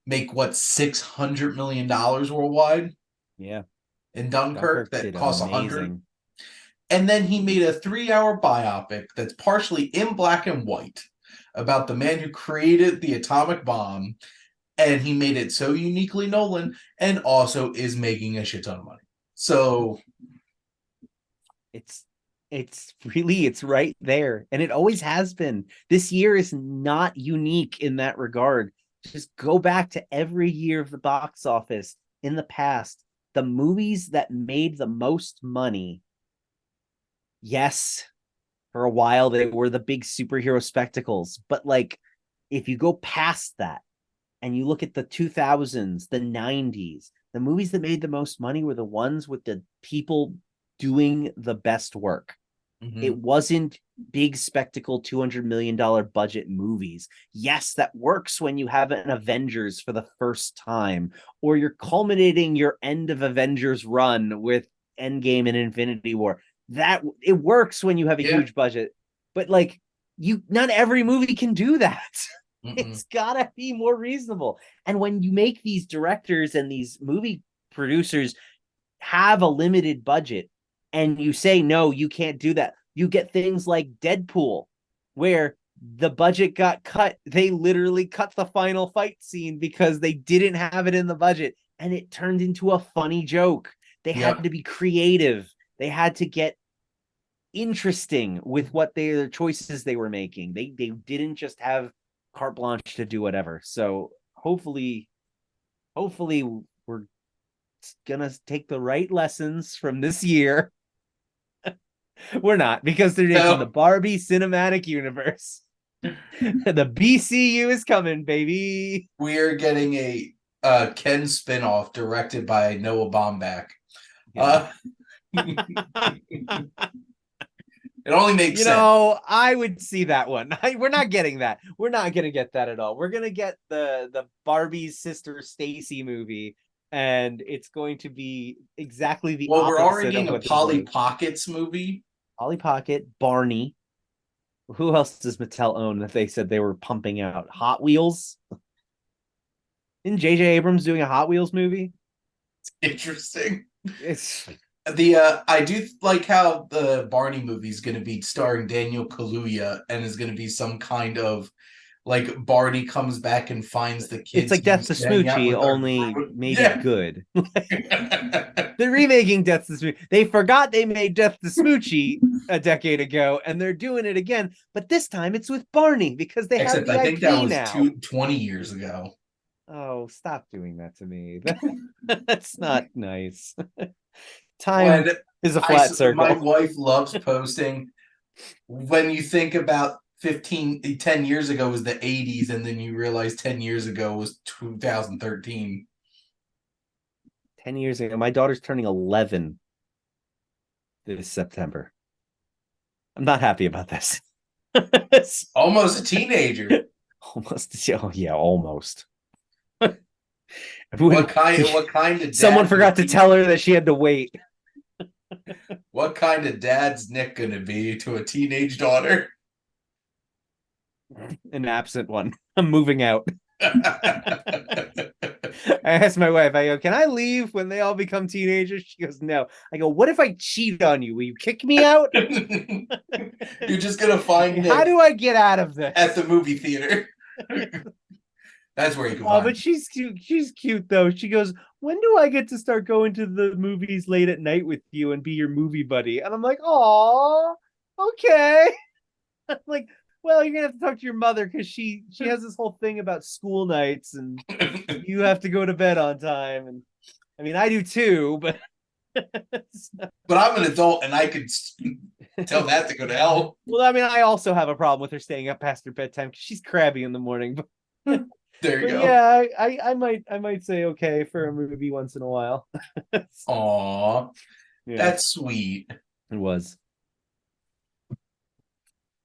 Make what, $600 million worldwide? Yeah. In Dunkirk that costs amazing. $100. And then he made a 3-hour biopic that's partially in black and white about the man who created the atomic bomb. And he made it so uniquely Nolan, and also is making a shit ton of money. So it's right there, and it always has been. This year is not unique in that regard. Just go back to every year of the box office in the past. The movies that made the most money, yes, for a while they were the big superhero spectacles, but like if you go past that and you look at the 2000s, the 90s, the movies that made the most money were the ones with the people doing the best work. It wasn't big spectacle $200 million budget movies. Yes, that works when you have an Avengers for the first time, or you're culminating your end of Avengers run with Endgame and Infinity War. That it works when you have a huge budget, but like not every movie can do that. It's gotta be more reasonable. And when you make these directors and these movie producers have a limited budget and you say, no, you can't do that, you get things like Deadpool, where the budget got cut. They literally cut the final fight scene because they didn't have it in the budget, and it turned into a funny joke. They had to be creative. They had to get interesting with what their choices they were making. They didn't just have carte blanche to do whatever. So hopefully we're gonna take the right lessons from this year. We're not, because they're taking the Barbie cinematic universe. The BCU is coming, baby. We're getting a Ken spinoff directed by Noah Baumbach. It only makes sense. I would see that one. We're not getting that. We're not gonna get that at all. We're gonna get the Barbie's sister Stacy movie, and it's going to be exactly the opposite. We're already getting a Polly Pockets movie. Polly Pocket, Barney. Who else does Mattel own that they said they were pumping out? Hot Wheels. Isn't J.J. Abrams doing a Hot Wheels movie? It's interesting. It's I do like how the Barney movie is going to be starring Daniel Kaluuya and is going to be some kind of like Barney comes back and finds the kids. It's like Death to Smoochie, only maybe good. They're remaking Death to Smoochie. They forgot they made Death to Smoochie a decade ago, and they're doing it again. But this time it's with Barney because they have the I think IP that was now. 20 years ago. Oh, stop doing that to me. That's not nice. Time is a flat circle. My wife loves posting when you think about 10 years ago was the 80s, and then you realize 10 years ago was 2013. 10 years ago. My daughter's turning 11 this September. I'm not happy about this. Almost a teenager. Almost. Oh, yeah, almost. What kind of someone forgot to tell her that she had to wait. What kind of dad's Nick gonna be to a teenage daughter? An absent one. I'm moving out. I asked my wife, I go, can I leave when they all become teenagers? She goes, no. I go, what if I cheat on you? Will you kick me out? You're just gonna find Nick. How do I get out of this? At the movie theater. That's where you can find. But she's cute. She's cute though. She goes, when do I get to start going to the movies late at night with you and be your movie buddy? And I'm like, oh, okay. I'm like, well, you're gonna have to talk to your mother because she has this whole thing about school nights and you have to go to bed on time. And I mean, I do too, but I'm an adult and I could tell that to go to hell. Well, I mean, I also have a problem with her staying up past her bedtime because she's crabby in the morning. But there you go. Yeah, I might say okay for a movie once in a while. Aw, yeah. That's sweet. It was.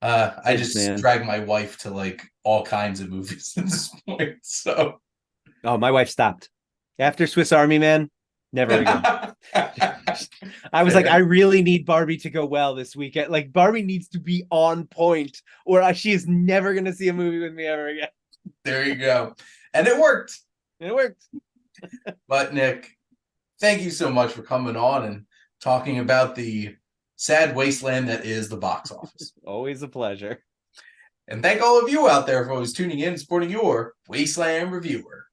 I just drag my wife to like all kinds of movies at this point. So Oh, my wife stopped after Swiss Army Man. Never again. I was like, I really need Barbie to go well this weekend. Like, Barbie needs to be on point, or she is never going to see a movie with me ever again. There you go. And it worked. It worked. But Nick, thank you so much for coming on and talking about the sad wasteland that is the box office. Always a pleasure. And thank all of you out there for always tuning in and supporting your Wasteland Reviewer.